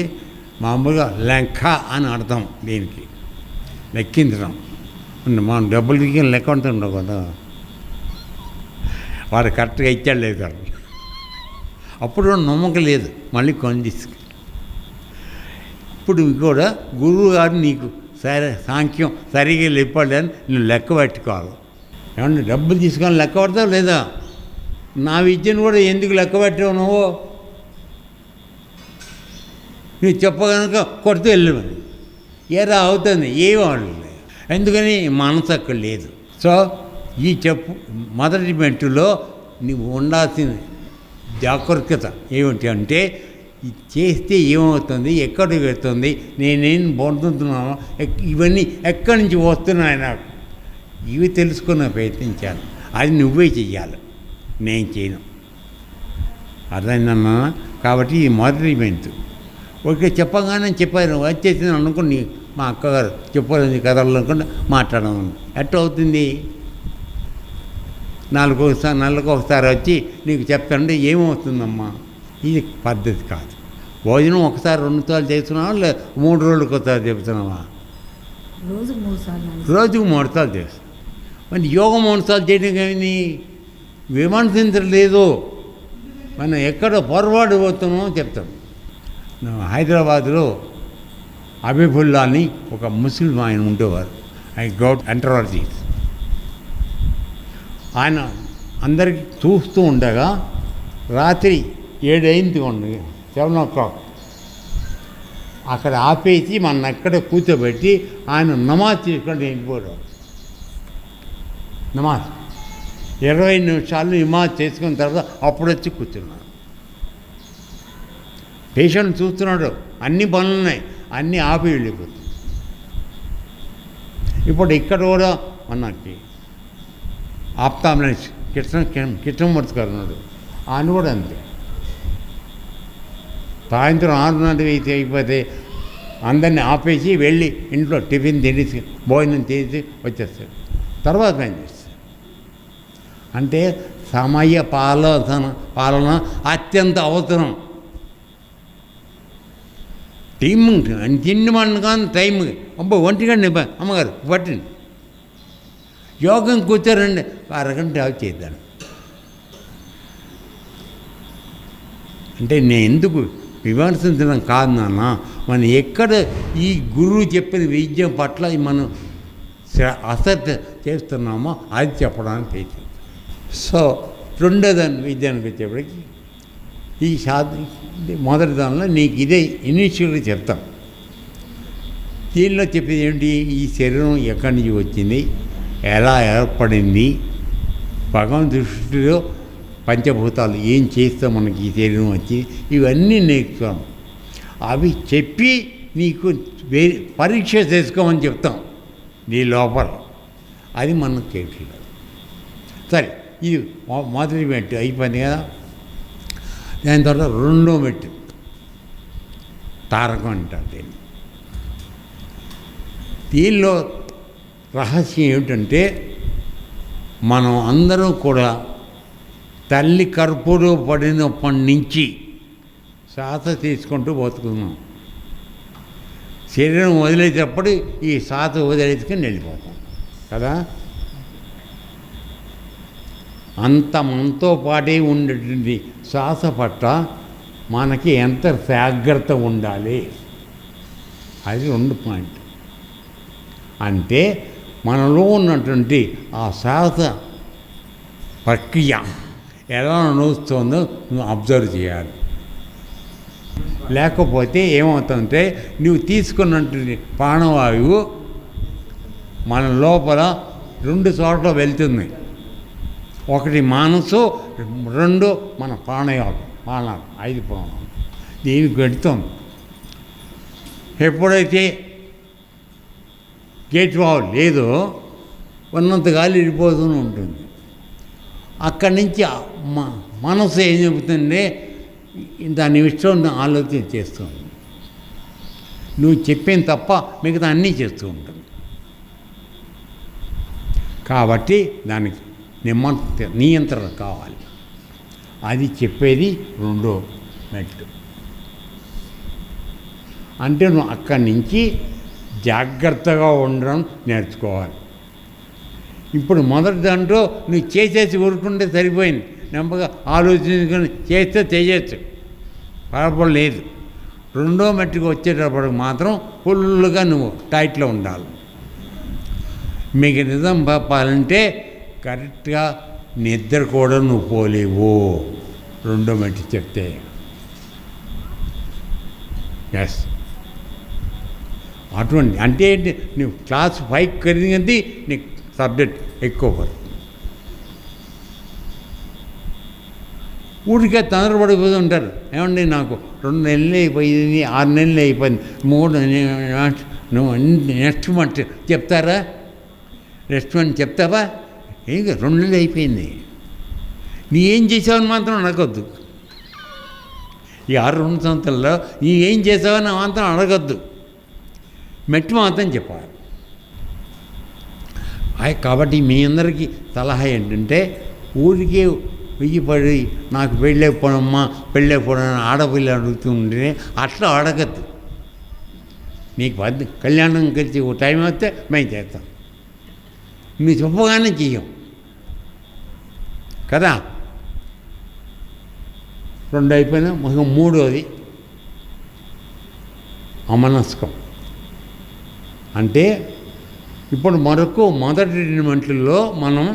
మామూలుగా లెక్క అని అర్థం దీనికి, లెక్కించడం. మనం డబ్బులు దిగిన లెక్క ఉంటుండవు కదా, వాడు కరెక్ట్గా ఇచ్చాడు లేదు కదా, అప్పుడు నమ్మకం లేదు, మళ్ళీ కొని తీసుకు. ఇప్పుడు కూడా గురువు గారు నీకు సరే సాంఖ్యం సరిగా లేపాడు అని నువ్వు లెక్క పెట్టుకోవాలి. ఏమన్నా డబ్బులు తీసుకొని లెక్క పెడతావు లేదా? నా విద్యను కూడా ఎందుకు లెక్క పెట్టావు నువ్వు? నువ్వు చెప్పగనుక కొడుతూ వెళ్ళమని ఏరా అవుతుంది, ఏమీ అవ్వలేదు. ఎందుకని మనసు అక్కడ లేదు. సో ఈ చెప్పు మొదటి మెట్టులో నువ్వు ఉండాల్సిన జాగ్రత్త ఏమిటి అంటే, చేస్తే ఏమవుతుంది, ఎక్కడికి వెళ్తుంది, నేనేం పొందుతున్నాను, ఇవన్నీ ఎక్కడి నుంచి వస్తున్నాయి నాకు, ఇవి తెలుసుకున్న ప్రయత్నించాలి. అది నువ్వే చెయ్యాలి, నేను చేయను. అర్థమైందన్నా? కాబట్టి ఇది మొదటి మెంతు. ఓకే చెప్పగానే చెప్పారు వచ్చేసింది అనుకుని మా అక్కగారు చెప్పారు కథలు అనుకుంటే మాట్లాడమని ఎట్ట అవుతుంది? నెలకు ఒకసారి వచ్చి నీకు చెప్తానంటే ఏమవుతుందమ్మా? ఇది పద్ధతి కాదు. భోజనం ఒకసారి 2 సార్లు చేస్తున్నావా, లేదా 3 రోజులకు ఒకసారి చెప్తున్నావా? రోజుకు 3 సార్లు చేస్తాం. మరి యోగం 3 సార్లు చేయడం కానీ విమర్శించలేదు. మనం ఎక్కడ పొరపాటు పోతున్నామో చెప్తాం. హైదరాబాద్లో అబీబుల్లా అని ఒక ముస్లిం ఆయన ఉండేవారు. I got entomologies. ఆయన అందరికీ చూస్తూ ఉండగా రాత్రి 7 అయింది, 7 o'clock అక్కడ ఆపేసి మన అక్కడ కూర్చోబెట్టి ఆయన నమాజ్ చేసుకొని వెళ్ళిపోయాడు. నమాజ్ 20 నిమిషాలు నమాజ్ చేసుకున్న తర్వాత అప్పుడు వచ్చి కూర్చున్నాడు. పేషెంట్ చూస్తున్నాడు, అన్ని పనులు ఉన్నాయి, అన్నీ ఆపి వెళ్ళిపోతుంది. ఇప్పుడు ఇక్కడ కూడా మనకి ఆప్తాంబులెన్స్ కృష్ణమూర్తి గారు ఉన్నాడు, ఆయన కూడా అంతే. సాయంత్రం 6:30 అయిపోతే అందరినీ ఆపేసి వెళ్ళి ఇంట్లో టిఫిన్ తినేసి భోజనం చేసి వచ్చేస్తాడు. తర్వాత ఏం చేస్తాడు అంటే సమయ పాలన అత్యంత అవసరం. టైం తిండి మన కానీ టైం ఒంటి గంట అమ్మగారు పట్టింది యోగం కూర్చోరండి, అరగంట చేద్దాను అంటే నేను ఎందుకు విమర్శించడం కాదు నాన్న, మనం ఎక్కడ ఈ గురువు చెప్పిన విద్య పట్ల మనం అశ్రద్ధ చేస్తున్నామో అది చెప్పడానికి అయితే. సో రెండో దాని విద్యానికి వచ్చేప్పటికి ఈ మొదటి దానిలో నీకు ఇదే ఇనిషియల్గా చెప్తాం. దీనిలో చెప్పేది ఏమిటి, ఈ శరీరం ఎక్కడి నుంచి వచ్చింది, ఎలా ఏర్పడింది, భగవంతుడి దృష్టిలో పంచభూతాలు ఏం చేస్తే మనకి ఈ శరీరం వచ్చి ఇవన్నీ నేర్చుకోం. అవి చెప్పి నీకు పరీక్ష చేసుకోమని చెప్తాం నీ లోపల. అది మనకు చేయట్లేదు. సరే, ఇది మొదటి మెట్టు అయిపోయింది కదా. దాని తర్వాత రెండో మెట్టు తారకం అంటారు దీన్ని. దీనిలో రహస్యం ఏమిటంటే, మనం అందరం కూడా తల్లి కడుపులో పడినప్పటి నుంచి శ్వాస తీసుకుంటూ బతుకున్నాం. శరీరం వదిలేటప్పుడు ఈ శ్వాస వదిలేసుకొని వెళ్ళిపోతాం కదా. అంత మనతో పాటే ఉండేటువంటి శ్వాస పట్ల మనకి ఎంత జాగ్రత్త ఉండాలి, అది 2 పాయింట్. అంటే మనలో ఉన్నటువంటి ఆ శ్వాస ప్రక్రియ ఎలా నడుస్తుందో నువ్వు అబ్జర్వ్ చేయాలి. లేకపోతే ఏమవుతుందంటే నువ్వు తీసుకున్నటువంటి ప్రాణవాయువు మన లోపల 2 చోట్ల వెళ్తుంది. ఒకటి మనసు, 2 మన ప్రాణాయామం, 5 ప్రాణాలు దీనికి పెడుతుంది. ఎప్పుడైతే గేట్ వాల్ లేదో ఉన్నంత గాలి వెళ్ళిపోతూనే ఉంటుంది. అక్కడి నుంచి మనసు ఏం చెబుతుంటే దాని ఇష్టం ఆలోచన చేస్తుంది. నువ్వు చెప్పేది తప్ప మిగతా అన్నీ చేస్తూ ఉంటుంది. కాబట్టి దానికి నియంత్రణ కావాలి. అది చెప్పేది రెండో మెట్టు. అంటే నువ్వు అక్కడి నుంచి జాగ్రత్తగా ఉండడం నేర్చుకోవాలి. ఇప్పుడు మొదటి దాంట్లో నువ్వు చేసేసి ఊరుకుంటే సరిపోయింది. నెమ్మగా ఆలోచించుకొని చేస్తే చేయొచ్చు, పొరపాటు లేదు. రెండో మట్టికి వచ్చేటప్పటికి మాత్రం ఫుల్గా నువ్వు టైట్లో ఉండాలి. మీకు నిజం చెప్పాలంటే కరెక్ట్గా నిద్ర కూడా నువ్వు పోలేవు రెండో మట్టి చెప్తే. ఎస్, అటువంటి అంటే ఏంటి, నువ్వు క్లాస్ 5 కలిగింది నీకు సబ్జెక్ట్ ఎక్కువ పడుతుంది. ఊరికే తొందరపడిపోతూ ఉంటారు. ఏమండి నాకు 2 నెలలు అయిపోయింది, 6 నెలలు అయిపోయింది, 3 నువ్వు నెక్స్ట్ మంత్ చెప్తారా, నెక్స్ట్ మంత్ చెప్తావా? ఇంకా 2 నెలలు అయిపోయింది, నీ ఏం చేసావని మాత్రం అడగొద్దు. ఈ 6 సంవత్సరాల్లో నీ ఏం చేసావని మాత్రం అడగొద్దు, మెట్టు మాత్రం చెప్పాలి. కాబట్టి మీ అందరికీ సలహా ఏంటంటే, ఊరికే వెయ్యిపడి నాకు పెళ్ళైపోనమ్మా పెళ్ళైపోనని ఆడపిల్ల అడుగుతుంటే అట్లా అడగద్దు. నీకు కళ్యాణం కలిసి ఓ టైం వస్తే మేము చేస్తాం, మీరు చెప్పగానే చెయ్యం కదా. 2 అయిపోయినా మొత్తం 3వది అమనస్కం. అంటే ఇప్పుడు మొదటి 2 మంటల్లో మనం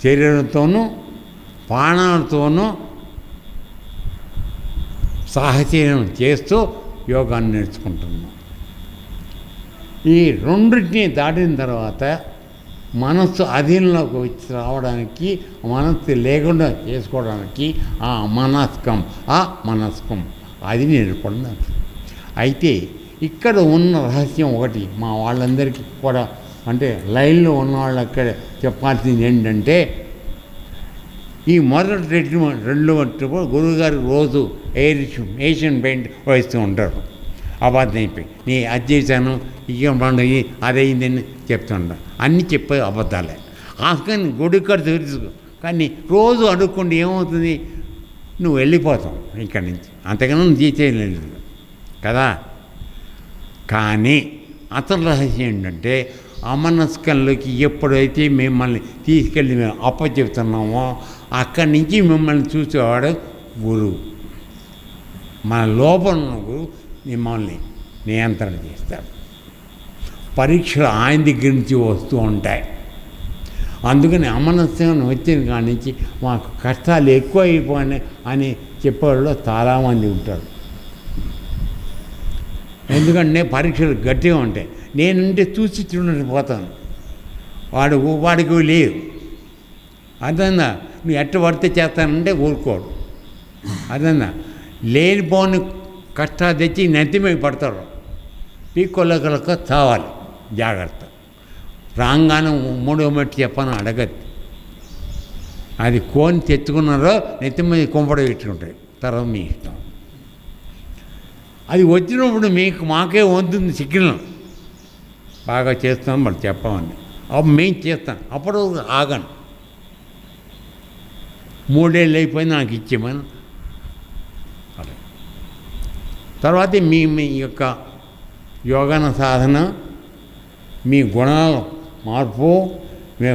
శరీరంతోనూ ప్రాణాలతోనూ సాహచర్యం చేస్తూ యోగాన్ని నేర్చుకుంటున్నాం. ఈ రెండింటిని దాటిన తర్వాత మనస్సు అధీనంలోకి వచ్చి రావడానికి, మనస్సు లేకుండా చేసుకోవడానికి ఆ మనస్కం అది నేర్పడం. అయితే ఇక్కడ ఉన్న రహస్యం ఒకటి మా వాళ్ళందరికీ కూడా, అంటే లైన్లో ఉన్న వాళ్ళు అక్కడ చెప్పాల్సింది ఏంటంటే, ఈ మొదటి 2 మట్టుకు గురువుగారు రోజు ఏషియన్ పెయింట్ వేస్తూ ఉంటారు. అబద్ధం అయిపోయి నీ అది చేశాను, ఇక పండుగ అదైందని చెప్తుంటాను. అన్నీ చెప్పే అబద్ధాలే. కానీ గుడికాడ తెలుసుకో, కానీ రోజు అడుక్కుంటే ఏమవుతుంది, నువ్వు వెళ్ళిపోతావు ఇక్కడి నుంచి, అంతకన్నా నువ్వు తీసేయలేదు కదా. కానీ అసలు రహస్యం ఏంటంటే, అమనస్కంలోకి ఎప్పుడైతే మిమ్మల్ని తీసుకెళ్ళి మేము అప్పచెప్తున్నామో అక్కడి నుంచి మిమ్మల్ని చూసేవాడు గురువు. మన లోపల ఉన్న గురువు మిమ్మల్ని నియంత్రణ చేస్తాడు. పరీక్షలు ఆయన దగ్గర నుంచి వస్తూ ఉంటాయి. అందుకని అమనస్కం వచ్చిన కాడి నుంచి మాకు కష్టాలు ఎక్కువ అయిపోయినాయి అని చెప్పేవాళ్ళు చాలామంది ఉంటారు. ఎందుకంటే పరీక్షలు గట్టిగా ఉంటాయి. నేనంటే చూసి చూడకపోతాను, వాడికి లేవు. అదన్నా నువ్వు ఎట్ట పడితే చేస్తానంటే ఊరుకోడు. అదన్నా లేనిపోని కష్టాలు తెచ్చి నెత్తిమీ పడతాడు. పీక్కొలక చావాలి, జాగ్రత్త. రాగానే 3వ మెట్టు చెప్పని అడగద్దు. అది కోని తెచ్చుకున్నారో నెత్తి మీద కుంపడ పెట్టుకుంటాయి, తర్వాత మీ ఇష్టం. అది వచ్చినప్పుడు మాకే వంతుంది సిగ్నల్, బాగా చేస్తాం మరి చెప్పమని. అప్పుడు మేము చేస్తాం, అప్పుడు ఆగను. 3 ఏళ్ళు అయిపోయింది నాకు ఇచ్చేమని. అలా తర్వాత మీ యొక్క యోగాన సాధన, మీ గుణాల మార్పు, మీ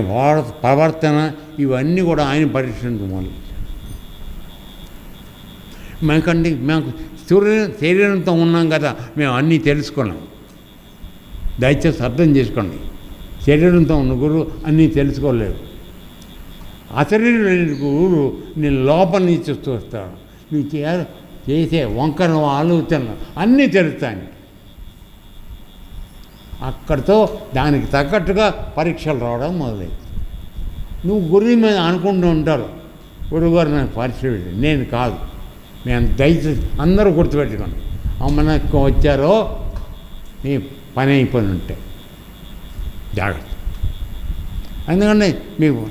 ప్రవర్తన, ఇవన్నీ కూడా ఆయన పరీక్షించమని. మాకు శరీరంతో ఉన్నాం కదా, మేము అన్నీ తెలుసుకున్నాం. దయచేసి అర్థం చేసుకోండి, శరీరంతో ఉన్న గురువు అన్నీ తెలుసుకోలేవు. అశరీరం గురువు నేను లోపల నుంచి చూస్తాడు. నువ్వు చేసే వంకర ఆలోచనలు అన్నీ తెలుస్తాయి. అక్కడితో దానికి తగ్గట్టుగా పరీక్షలు రావడం మొదలైంది. నువ్వు గురువు మీద అనుకుంటూ ఉంటారు, గురువుగారు నాకు పరీక్ష పెట్టి, నేను కాదు. మేము దయచేసి అందరూ గుర్తుపెట్టుకోండి, అమ్మనకు వచ్చారో నీ పని అయిపోయి ఉంటే జాగ్రత్త. ఎందుకంటే మీకు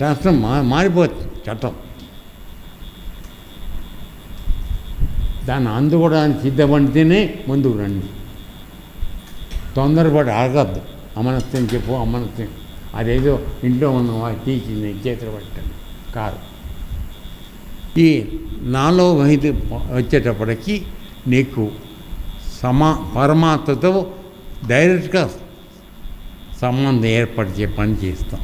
రాష్ట్రం మారిపోతుంది, చట్టం. దాన్ని అందుకోవడానికి సిద్ధపడితేనే ముందుకు రండి. తొందరపడి అడగద్దు. అమనస్యం చెప్పు, అమనస్యం అదేదో ఇంట్లో ఉన్న తీసింది చేతులు పట్టండి కాదు. ఈ 4వ వయసు వచ్చేటప్పటికి నీకు పరమాత్మతో డైరెక్ట్గా సంబంధం ఏర్పరిచే పని చేస్తాం.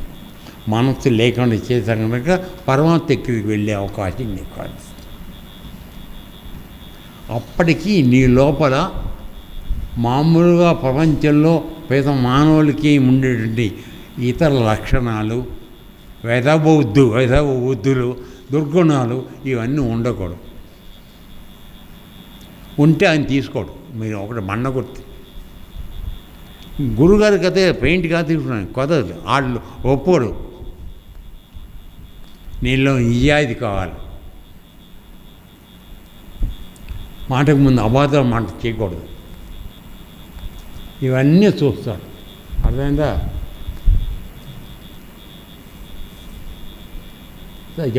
మనస్సు లేకుండా చేసాం కనుక పరమాత్మ దగ్గరికి వెళ్ళే అవకాశం నీకు కాదు. అప్పటికి నీ లోపల మామూలుగా ప్రపంచంలో పేద మానవులకి ఉండేటువంటి ఇతర లక్షణాలు, బుద్ధులు, దుర్గుణాలు ఇవన్నీ ఉండకూడదు. ఉంటే ఆయన తీసుకోడు. మీరు ఒకటి మండగొట్టి గురుగారికి అయితే పెయింట్ కాదు తీసుకున్నాను కొదదు, వాళ్ళు ఒప్పుకోడు. నీలో నిజాయితీ కావాలి. మాటకు ముందు అబాధం మాట చేయకూడదు. ఇవన్నీ చూస్తాడు. అర్థమైందా?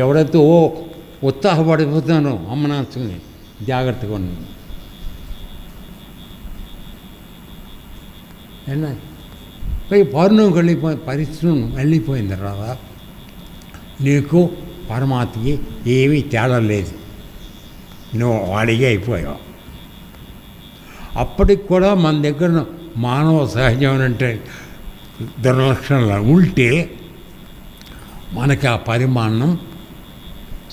ఎవడైతే ఉత్సాహపడిపోతున్నానో అమ్మనాథుని జాగ్రత్తగా ఉన్నాను. పౌర్ణమికి పరిస్థితి వెళ్ళిపోయింది రాదా, నీకు పరమాత్మకి ఏమీ తేడా లేదు. నువ్వు వాడిగా అయిపోయావు. అప్పటికి కూడా మన దగ్గర మానవ సహజమైనటువంటి దుర్లక్షణాలు ఉంటే మనకి ఆ పరిమాణం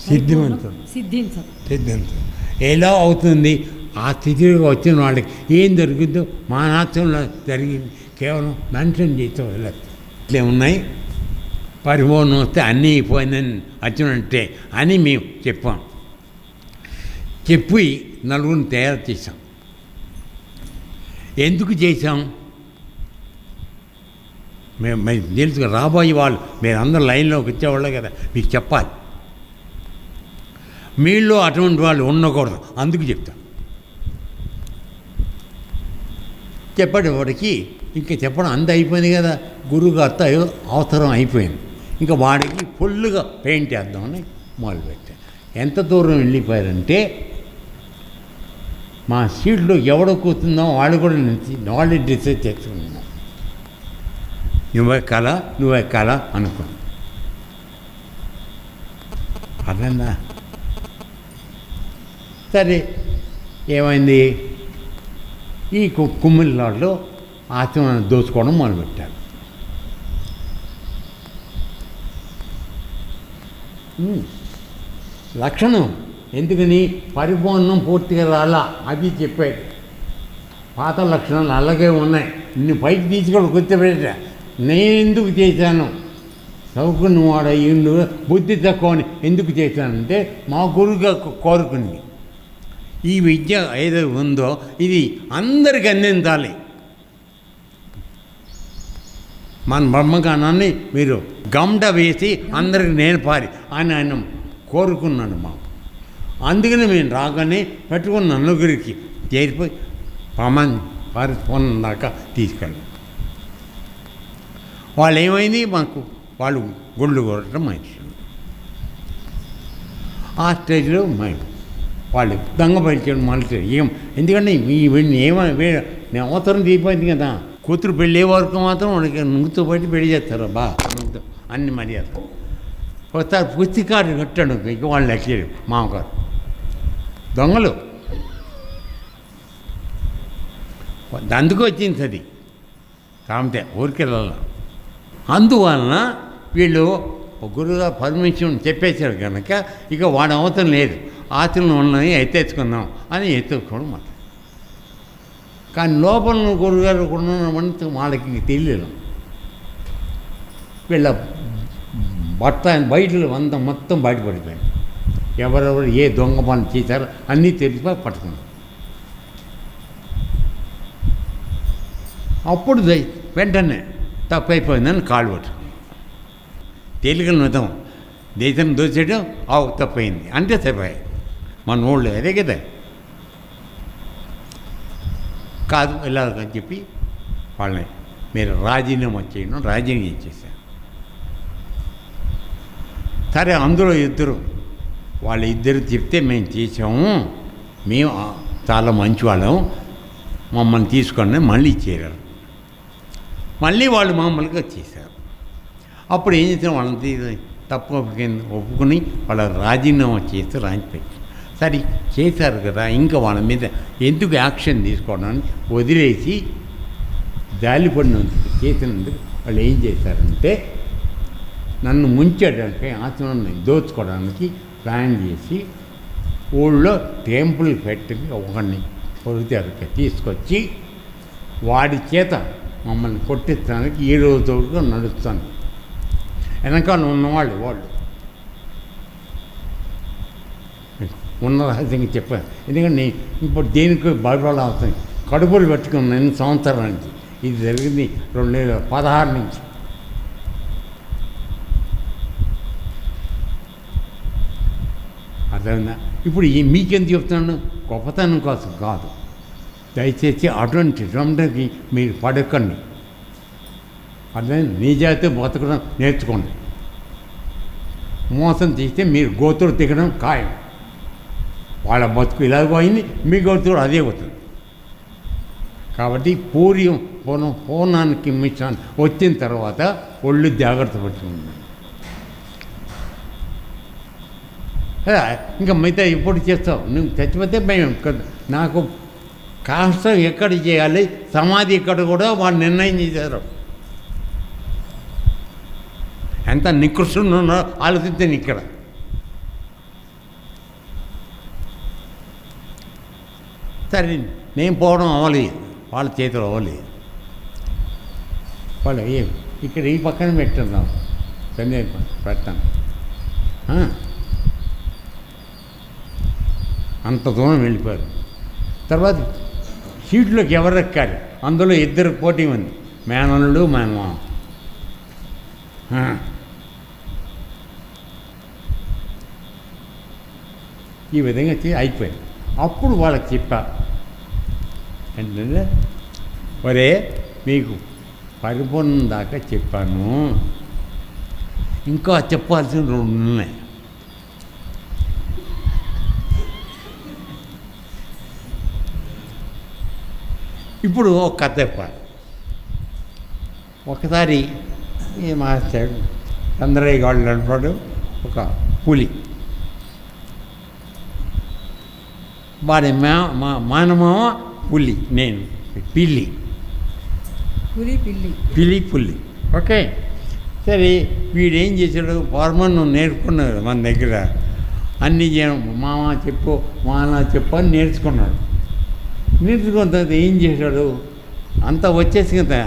సిద్ధించదు. ఎలా అవుతుంది? ఆ స్థితిలో వచ్చిన వాళ్ళకి ఏం జరుగుతుందో మానవంలో జరిగింది. కేవలం మెన్షన్ చేస్తూ వెళ్ళదు. ఇట్లే ఉన్నాయి. పరిపూర్ణం వస్తే అన్నీ అయిపోయిందని వచ్చినట్టే అని మేము చెప్పాం. చెప్పి నలుగురిని తయారు చేశాం. ఎందుకు చేశాం? మేము తెలుసు రాబోయే వాళ్ళు మీరు అందరూ లైన్లోకి వచ్చేవాళ్ళే కదా, మీకు చెప్పాలి. మీలో అటువంటి వాళ్ళు ఉండకూడదు, అందుకు చెప్తాం. చెప్పండి వాడికి ఇంకా చెప్పడం అంత అయిపోయింది కదా, గురువుగారితో అవసరం అయిపోయింది. ఇంకా వాడికి ఫుల్గా పెయింట్ వేద్దామని మొదలుపెట్టాను. ఎంత దూరం వెళ్ళిపోయారంటే మా సీట్లో ఎవడో కూర్చుందో వాళ్ళు కూడా వాళ్ళే డిసైడ్ చేసుకున్నాం. నువ్వే కళ అనుకో. అర్థందా? సరే ఏమైంది? ఈ కుమ్మిళ్ళలో ఆచరణ దోచుకోవడం మొదలుపెట్టారు. లక్షణం ఎందుకని? పరిపూర్ణం పూర్తిగా రాలా అది చెప్పాడు. పాత లక్షణాలు అలాగే ఉన్నాయి. నిన్ను పైకి తీసుకొని కూర్చోబెట్టా. నేను ఎందుకు చేశాను? చదువుకున్న వాడు అయ్యిండు బుద్ధి తక్కువని ఎందుకు చేశానంటే మా గురువుగా కోరుకుంది. ఈ విద్య ఏదో ఉందో ఇది అందరికి అందించాలి. మన బ్రహ్మగానాన్ని మీరు గమట వేసి అందరికి నేర్పాలి అని ఆయన కోరుకున్నాడు. మా అందుకని మేము రాగానే పెట్టుకున్న నలుగురికి చేరిపోయి పరిపూర్ణం దాకా తీసుకెళ్ళాం. వాళ్ళు ఏమైంది? మాకు వాళ్ళు గుళ్ళు కొట్టడం మనిషి. ఆ స్టేజ్లో మేము వాళ్ళు దొంగ పరిచయం మళ్ళీ ఏం, ఎందుకంటే వీడిని నేను అవసరం తీపోయింది కదా. కూతురు పెళ్ళే వరకు మాత్రం వాడికి నువ్వుతో బట్టి పెళ్లి చేస్తారు. నువ్వుతో అన్ని మర్యాద. ఒకసారి పుస్తకాడు కట్టాడు ఇక వాళ్ళు లెక్కలేదు. మామగారు దొంగలు అందుకు వచ్చింది అది కామితే ఊరికెళ్ళాల. అందువలన వీళ్ళు గురువుగా పర్మిషన్ చెప్పేశారు కనుక ఇక వాడు అవసరం లేదు, ఆచరణ ఉన్నాయి ఎత్తేసుకుందాం అని ఎత్తుకోవడం మాట. కానీ లోపల గురువుగారు ఉన్న వాళ్ళకి తెలియదు. వీళ్ళ బట్ట బయటలు మొత్తం బయటపడిపోయింది. ఎవరెవరు ఏ దొంగ పనులు చేశారో అన్నీ తెలిసిపోయి పట్టుకున్నారు. అప్పుడు వెంటనే తప్పైపోయిందని కాళ్ళు పట్టుకున్నాం. తేలికలు నిజం దేశం దోచేయడం తప్పైంది అంటే తప్పాయి. మన ఊళ్ళో అదే కదా కాదు ఇలాగని చెప్పి వాళ్ళని మీరు రాజీనామా చేయడం రాజీనామా ఇచ్చేసారు. సరే అందులో వాళ్ళ ఇద్దరు చెప్తే మేము చేసాము, మేము చాలా మంచివాళ్ళం, మమ్మల్ని తీసుకొని మళ్ళీ చేరారు. మళ్ళీ వాళ్ళు మామూలుగా చేశారు. అప్పుడు ఏం చేసాం? వాళ్ళని తప్పు ఒప్పుకుని వాళ్ళ రాజీనామా చేస్తే రాజిపెట్టి సరే చేశారు కదా, ఇంకా వాళ్ళ మీద ఎందుకు యాక్షన్ తీసుకోవడానికి వదిలేసి జాలిపడినందుకు చేసినందుకు వాళ్ళు ఏం చేశారంటే నన్ను ముంచేయడానికి ఆచరణని దోచుకోవడానికి ప్లాన్ చేసి ఊళ్ళో టెంపుల్ పెట్టి ఒకడిని పొడిచారు తీసుకొచ్చి వాడి చేత మమ్మల్ని కొట్టించడానికి ఈ రోజుతో నడుస్తాను. వెనకాల ఉన్నవాళ్ళు ఉన్న రహస్యంగా చెప్పాను. ఎందుకంటే ఇప్పుడు దేనికి భయపడాలి అవుతుంది. కడుపులు పెట్టుకున్న 2 సంవత్సరాల నుంచి ఇది జరిగింది 2016 నుంచి. అర్థమైందా? ఇప్పుడు మీకెందుకు చెప్తున్నాను, గొప్పతనం కోసం కాదు. దయచేసి అటువంటి రొండకి మీరు పడకండి. అర్థమైంది? నిజాయితీ బతకడం నేర్చుకోండి. మోసం చేస్తే మీరు గోతులు దిగడం ఖాయం. వాళ్ళ బతుకు ఇలాగ అయింది, మీ గోతులు అదే అవుతుంది. కాబట్టి పూర్ణానికి మిషన్ వచ్చిన తర్వాత ఒళ్ళు జాగ్రత్త పడుతుంది. ఇంకా మిగతా ఎప్పుడు చేస్తావు? నువ్వు చచ్చిపోతే భయం కదా. నాకు కాస్త ఎక్కడ చేయాలి, సమాధి ఎక్కడ కూడా వాళ్ళు నిర్ణయం చేశారు. ఎంత నికృష్టున్నారో ఆలోచించాను ఇక్కడ. సరే నేను పోవడం అవ్వలేదు, వాళ్ళ చేతులు అవ్వలేదు. వాళ్ళు ఇక్కడ ఈ పక్కన పెట్టున్నాం, సంజయ్ పెడతాను. అంత దూరం వెళ్ళిపోయారు. తర్వాత సీట్లోకి ఎవరు ఎక్కాలి, అందులో 2 పోటీ ఉంది, మేనల్లుడు మేనమామ. ఈ విధంగా అయిపోయింది. అప్పుడు వాళ్ళకి చెప్పా, ఏంటంటే ఒరే మీకు పరిపూర్ణం దాకా చెప్పాను, ఇంకా చెప్పాల్సిన 2 ఉన్నాయి. ఇప్పుడు ఒక కథ చెప్పాలి. ఒకసారి ఈ మాస్టర్ చంద్రయ్య గారు అంటాడు, ఒక పులి వాడి మానమామ పులి, నేను పిల్లి. పులి ఓకే. సరే వీడేం చేశాడు, ఫార్మన్ నేర్చుకున్నాడు మన దగ్గర. అన్నీ మామ చెప్పు మాన చెప్పు అని నేర్చుకున్నాడు. నేర్చుకున్న తర్వాత ఏం చేశాడు, అంతా వచ్చేసి కదా.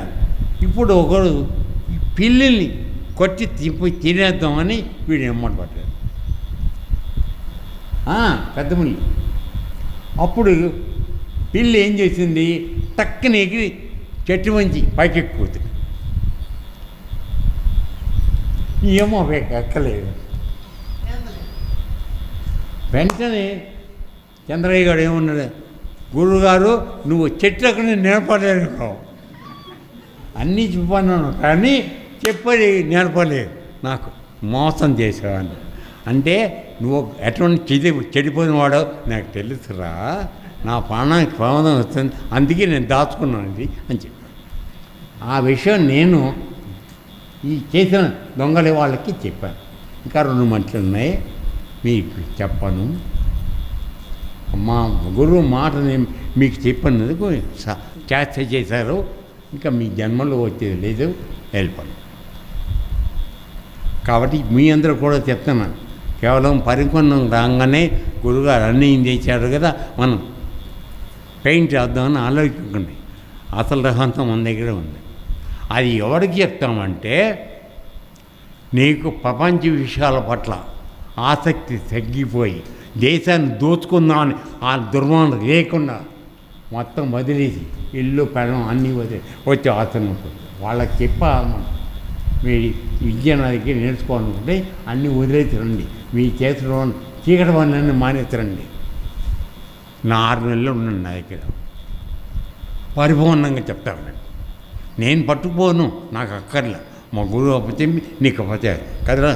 ఇప్పుడు ఒకడు పిల్లిని కొట్టి తినేద్దామని వీడు ఎమ్మటి పట్టాడు, పెద్ద ముల్లి. అప్పుడు పిల్లి ఏం చేసింది, టక్కన ఎగిరి చెట్టు మంచి పైకెక్కుతుంది. ఏమో ఎక్కలేదు. వెంటనే చంద్రయ్య గారు ఏమన్నాడు, గురువుగారు నువ్వు చెట్లకు నేర్పలేవు, అన్నీ చెప్పన్నాను కానీ చెప్పది నేర్పలేదు, నాకు మోసం చేసావని. అంటే నువ్వు ఎటువంటి చెడిపోయిన వాడో నాకు తెలుసురా, నా ప్రాణానికి ప్రమాదం వస్తుంది, అందుకే నేను దాచుకున్నాను అని చెప్పాను. ఆ విషయం నేను ఈ చేసిన దొంగలి వాళ్ళకి చెప్పాను. ఇంకా 2 మంటలు ఉన్నాయి, మీకు చెప్పను. మా గురువు మాట నేను మీకు చెప్పినందుకు చేష్ట చేశారు, ఇంకా మీ జన్మలో వచ్చేది లేదు, వెళ్ళిపోను. కాబట్టి మీ అందరూ కూడా చెప్తున్నాను, కేవలం పరిపూర్ణం రాగానే గురువుగారు అన్నీ చేశారు కదా, మనం పెయింట్ వేద్దామని ఆలోచించకండి. అసలు రహంతం మన దగ్గర ఉంది. అది ఎవరికి చెప్తామంటే, నీకు ప్రపంచ విషయాల పట్ల ఆసక్తి తగ్గిపోయి దేశాన్ని దోచుకుందామని ఆ దుర్మార్గం లేకుండా మొత్తం వదిలేసి ఇల్లు పెళ్ళం అన్నీ వచ్చి ఆసనం ఉంటుంది. వాళ్ళకి చెప్పాలి, మీ విద్య నా దగ్గర నేర్చుకోవాలనుకుంటే అన్నీ వదిలేసి రండి, మీ చేతిలో చీకటి పనులన్నీ మానేసి నా 6 నెలలు ఉండండి నా దగ్గర, పరిపూర్ణంగా చెప్తాను. నేను పట్టుకుపోను, నాకు అక్కర్లే. మా గురువు అప్పచెప్పి నీకు అప్పచెప్పాలి కదరా,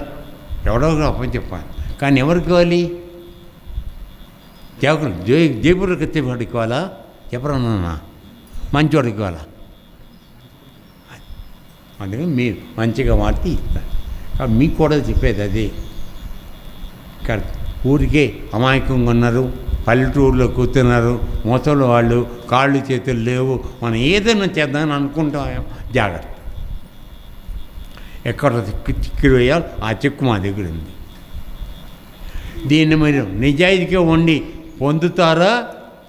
ఎవడో అప్పచెప్పాలి. కానీ ఎవరికి ఇవ్వాలి? జైపూర్కి ఎత్తేవాడికి ఇవ్వాలా, చెప్పరన్నా మంచివాడికి ఇవ్వాలా? అందుకని మీరు మంచిగా మారితే ఇస్తారు. కాబట్టి మీకు కూడా చెప్పేది అదే. ఊరికే అమాయకంగా ఉన్నారు, పల్లెటూరులో కూర్చున్నారు, ముసలి వాళ్ళు, కాళ్ళు చేతులు లేవు, మనం ఏదైనా చేద్దామని అనుకుంటాం. జాగ్రత్త, ఎక్కడ చిక్కులు వేయాలి ఆ చిక్కు మా దగ్గర ఉంది. దీన్ని మీరు నిజాయితీగా వండి పొందుతారా,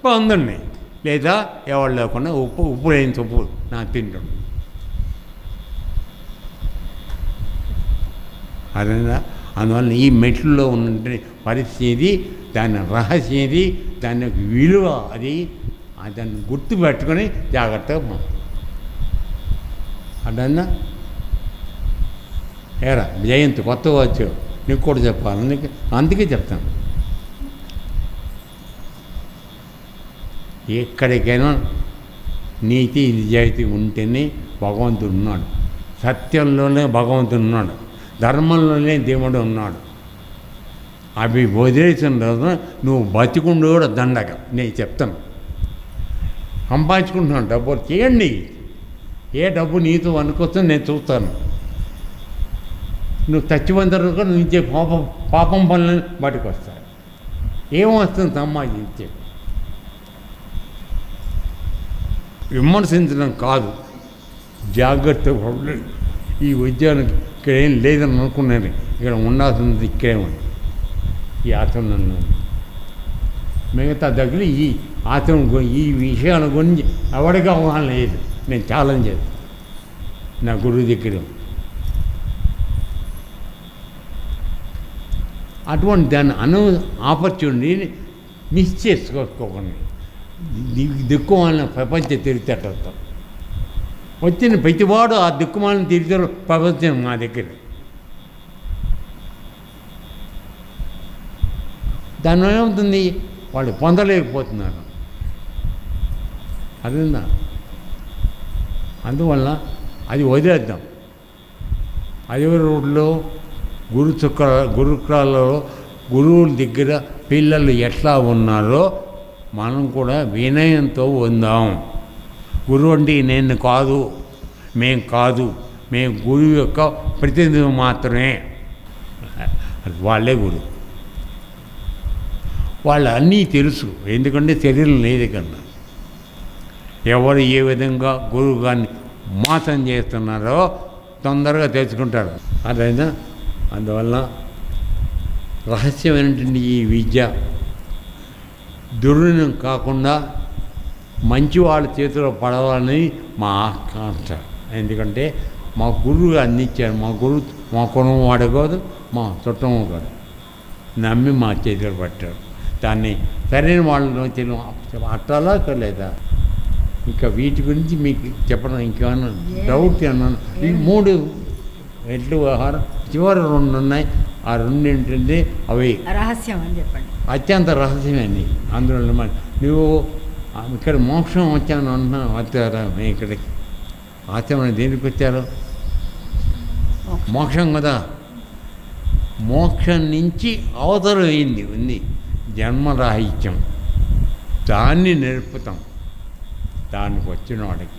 పొందండి, లేదా ఎవరు లేకుండా ఉప్పు లేని ఉప్పు నాకు తింటాడు. అదేనా? అందువల్ల ఈ మెట్లలో ఉన్న పరిస్థితి, దాని రహస్యది, దాని యొక్క విలువ, అది దాన్ని గుర్తుపెట్టుకొని జాగ్రత్తగా అదన్నా. ఏరా జయంతి కొత్తగా వచ్చావు, నీకు కూడా చెప్పాలి, అందుకే చెప్తాను. ఎక్కడికైనా నీతి నిజాయితీ ఉంటేనే భగవంతుడు ఉన్నాడు, సత్యంలోనే భగవంతుడు ఉన్నాడు, ధర్మంలోనే దేవుడు ఉన్నాడు. అవి వదిలేసిన రోజున నువ్వు బతికుండు కూడా దండగ. నేను చెప్తాను, సంపాదించుకుంటున్నాను డబ్బు చేయండి, ఏ డబ్బు నీతో అనుకొస్తా నేను చూస్తాను. నువ్వు చచ్చిపోయిన కూడా నువ్వు పాపం పనులని బయటకు వస్తాయి. ఏమొస్తుంది సంపాదించే? విమర్శించడం కాదు, జాగ్రత్తగా ఈ ఉద్యోగం ఇక్కడ ఏం లేదని అనుకున్నాను, ఇక్కడ ఉండాల్సింది ఇక్కడే ఉంది, ఈ ఆచరణ. మిగతా దగ్గర ఈ ఆచరణ ఈ విషయాల గురించి ఎవరికి అవగాహన లేదు. నేను ఛాలెంజ్ చేస్తాను నా గురువు దగ్గర. అటువంటి దాన్ని ఆపర్చునిటీని మిస్ చేసుకోకండి. దిక్కుమాలిన ప్రపంచం తిరిగేటట్టు వచ్చిన ప్రతివాడు ఆ దిక్కుమాలిన తిరిగే ప్రపంచం మా దగ్గర. దానివల్ల ఏమవుతుంది, వాళ్ళు పొందలేకపోతున్నారు. అదేందా? అందువల్ల అది వదిలేద్దాం. అదే రోడ్లో గురుకులాలలో గురువుల దగ్గర పిల్లలు ఎట్లా ఉన్నారో మనం కూడా వినయంతో ఉందాం. గురువు అంటే నేను కాదు, మేం కాదు, మేము గురువు యొక్క ప్రతినిధి మాత్రమే. వాళ్ళే గురువు. వాళ్ళు అన్నీ తెలుసు, ఎందుకంటే శరీరం లేదు కన్నా. ఎవరు ఏ విధంగా గురువు గారిని మోసం చేస్తున్నారో తొందరగా తెలుసుకుంటారు. అదైనా అందువల్ల రహస్యమైనటువంటి ఈ విద్య దుర్వినియోగం కాకుండా మంచి వాళ్ళ చేతిలో పడవాలని మా ఆకాంక్ష. ఎందుకంటే మా గురువుగా అందించారు. మా గురువు మా కుటుంబం వాడే కాదు, మా చుట్టం కాదు, నమ్మి మా చేతిలో పట్టారు. దాన్ని సరైన వాళ్ళలో తెలియ అట్టాలా లేదా? ఇంకా వీటి గురించి మీకు చెప్పడం ఇంకేమన్నా డౌట్ అన్నాను. ఈ 3 ఎట్లు ఆహారం చివరి 2 ఉన్నాయి. ఆ 2 ఏంటంటే అవి రహస్యం అని చెప్పండి. అత్యంత రహస్యమని. అందులో నువ్వు ఇక్కడ మోక్షం వచ్చాను అంటున్నాను, వచ్చారా ఇక్కడికి? ఆచరణ దేనికి వచ్చారు? మోక్షం కదా. మోక్షం నుంచి అవతల ఉంది జన్మరాహిత్యం. దాన్ని నేర్పుతాం దానికి వచ్చిన వాడికి.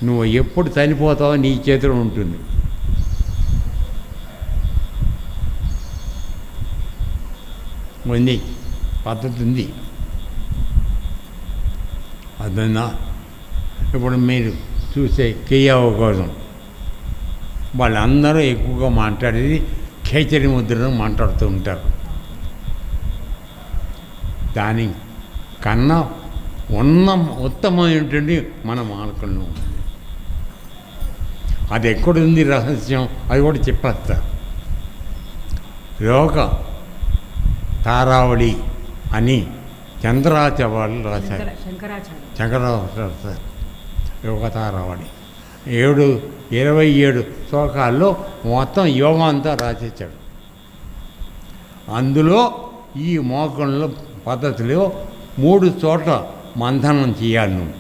నువ్వు ఎప్పుడు చనిపోతావో నీ చేతిలో ఉంటుంది. ఉంది పద్ధతి ఉంది. అదన్నా ఇప్పుడు మీరు చూసే కియావ కోసం వాళ్ళందరూ ఎక్కువగా మాట్లాడేది ఖేచరి ముద్రను మాట్లాడుతూ ఉంటారు. దాని కన్నా ఉత్తమమైనటువంటి మన మార్గంలో ఉంది. అది ఎక్కడుంది రహస్యం, అది కూడా చెప్పేస్తా. యోగ తారావళి అని చంద్రాచార్యులు రాశారు. శంకరాచార్య యోగ తారావళి 27 శ్లోకాల్లో మొత్తం యోగం అంతా రాసేసాడు. అందులో ఈ మోకంలో పద్ధతిలో 3 చోట్ల మంథనం చేయాలి. నువ్వు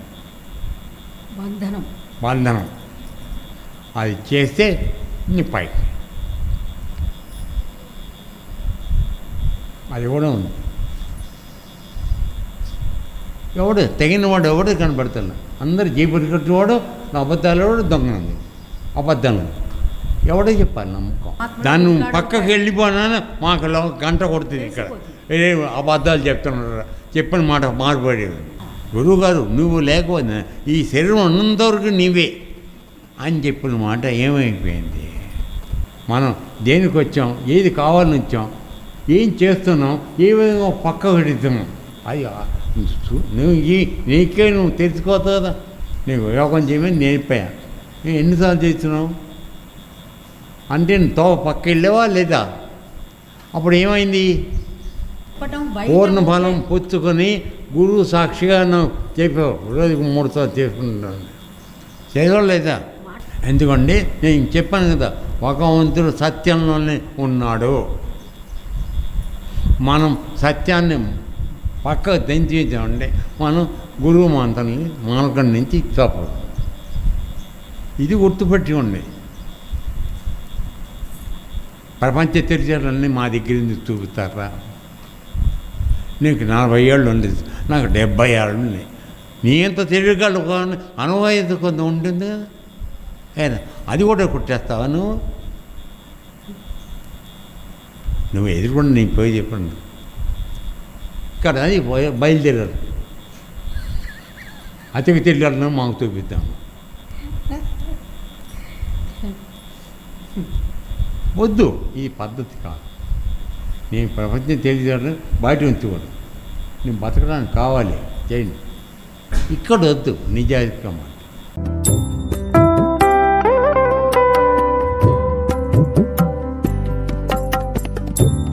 బంధనం అది చేస్తే నీ పైకి అది కూడా ఉంది. ఎవడు తెగినవాడు ఎవడు కనబడతాడు. అందరు జీపులు కట్టినవాడు అబద్ధాలు దొంగనంది అబద్ధాలు ఎవడో చెప్పాలి నమ్మకం. దాన్ని పక్కకి వెళ్ళిపోయినా మాకు గంట కొడుతుంది ఇక్కడ. ఏ అబద్ధాలు చెప్తున్నారు, చెప్పిన మాట మారిపడేది. గురువుగారు నువ్వు లేకపోతే ఈ శరీరం ఉన్నంతవరకు నీవే అని చెప్పిన మాట ఏమైపోయింది? మనం దేనికి వచ్చాం, ఏది కావాలని వచ్చాం, ఏం చేస్తున్నాం, ఏ విధంగా పక్క పెడుతున్నాం, అది నువ్వు నీకే నువ్వు తెలుసుకోవచ్చు కదా. నీకు యోగం చేయమని నేర్పాయా, ఎన్నిసార్లు చేస్తున్నావు అంటే నువ్వు పక్క వెళ్ళావా లేదా? అప్పుడు ఏమైంది? పూర్ణ ఫలం పుచ్చుకొని గురువు సాక్షిగా నువ్వు చెప్పావు, రోజుకు 3 సార్లు చేసుకుంటున్నాను, చేయడం లేదా? ఎందుకంటే నేను చెప్పాను కదా, భగవంతుడు సత్యంలోనే ఉన్నాడు. మనం సత్యాన్ని పక్కకు తెంచేద్దామంటే మనం గురువు మంత్రాన్ని మార్గం నుంచి తప్పదు. ఇది గుర్తుపెట్టుకోండి. ప్రపంచ చరిత్రలన్నీ మా దగ్గర నుంచి చూపుతారా? నీకు 40 ఏళ్ళు ఉండేది, నాకు 70 ఏళ్ళు ఉన్నాయి. నీ ఎంత తెలియగలవు కానీ అనుభవం కొంత ఉంటుంది కదా. అయినా అది కూడా కుట్టేస్తావా నువ్వు ఎదుర్కొండి. నేను పోయి చెప్పండి ఇక్కడ అది బయలుదేరారు. అతికి తెలియాలని మాకు చూపిద్దాము. వద్దు, ఈ పద్ధతి కాదు. నేను ప్రపంచం తెలియజేయడం బయట ఉంచుకోడు. నేను బతకడానికి కావాలి చేయండి. ఇక్కడ వద్దు, నిజాయితీగా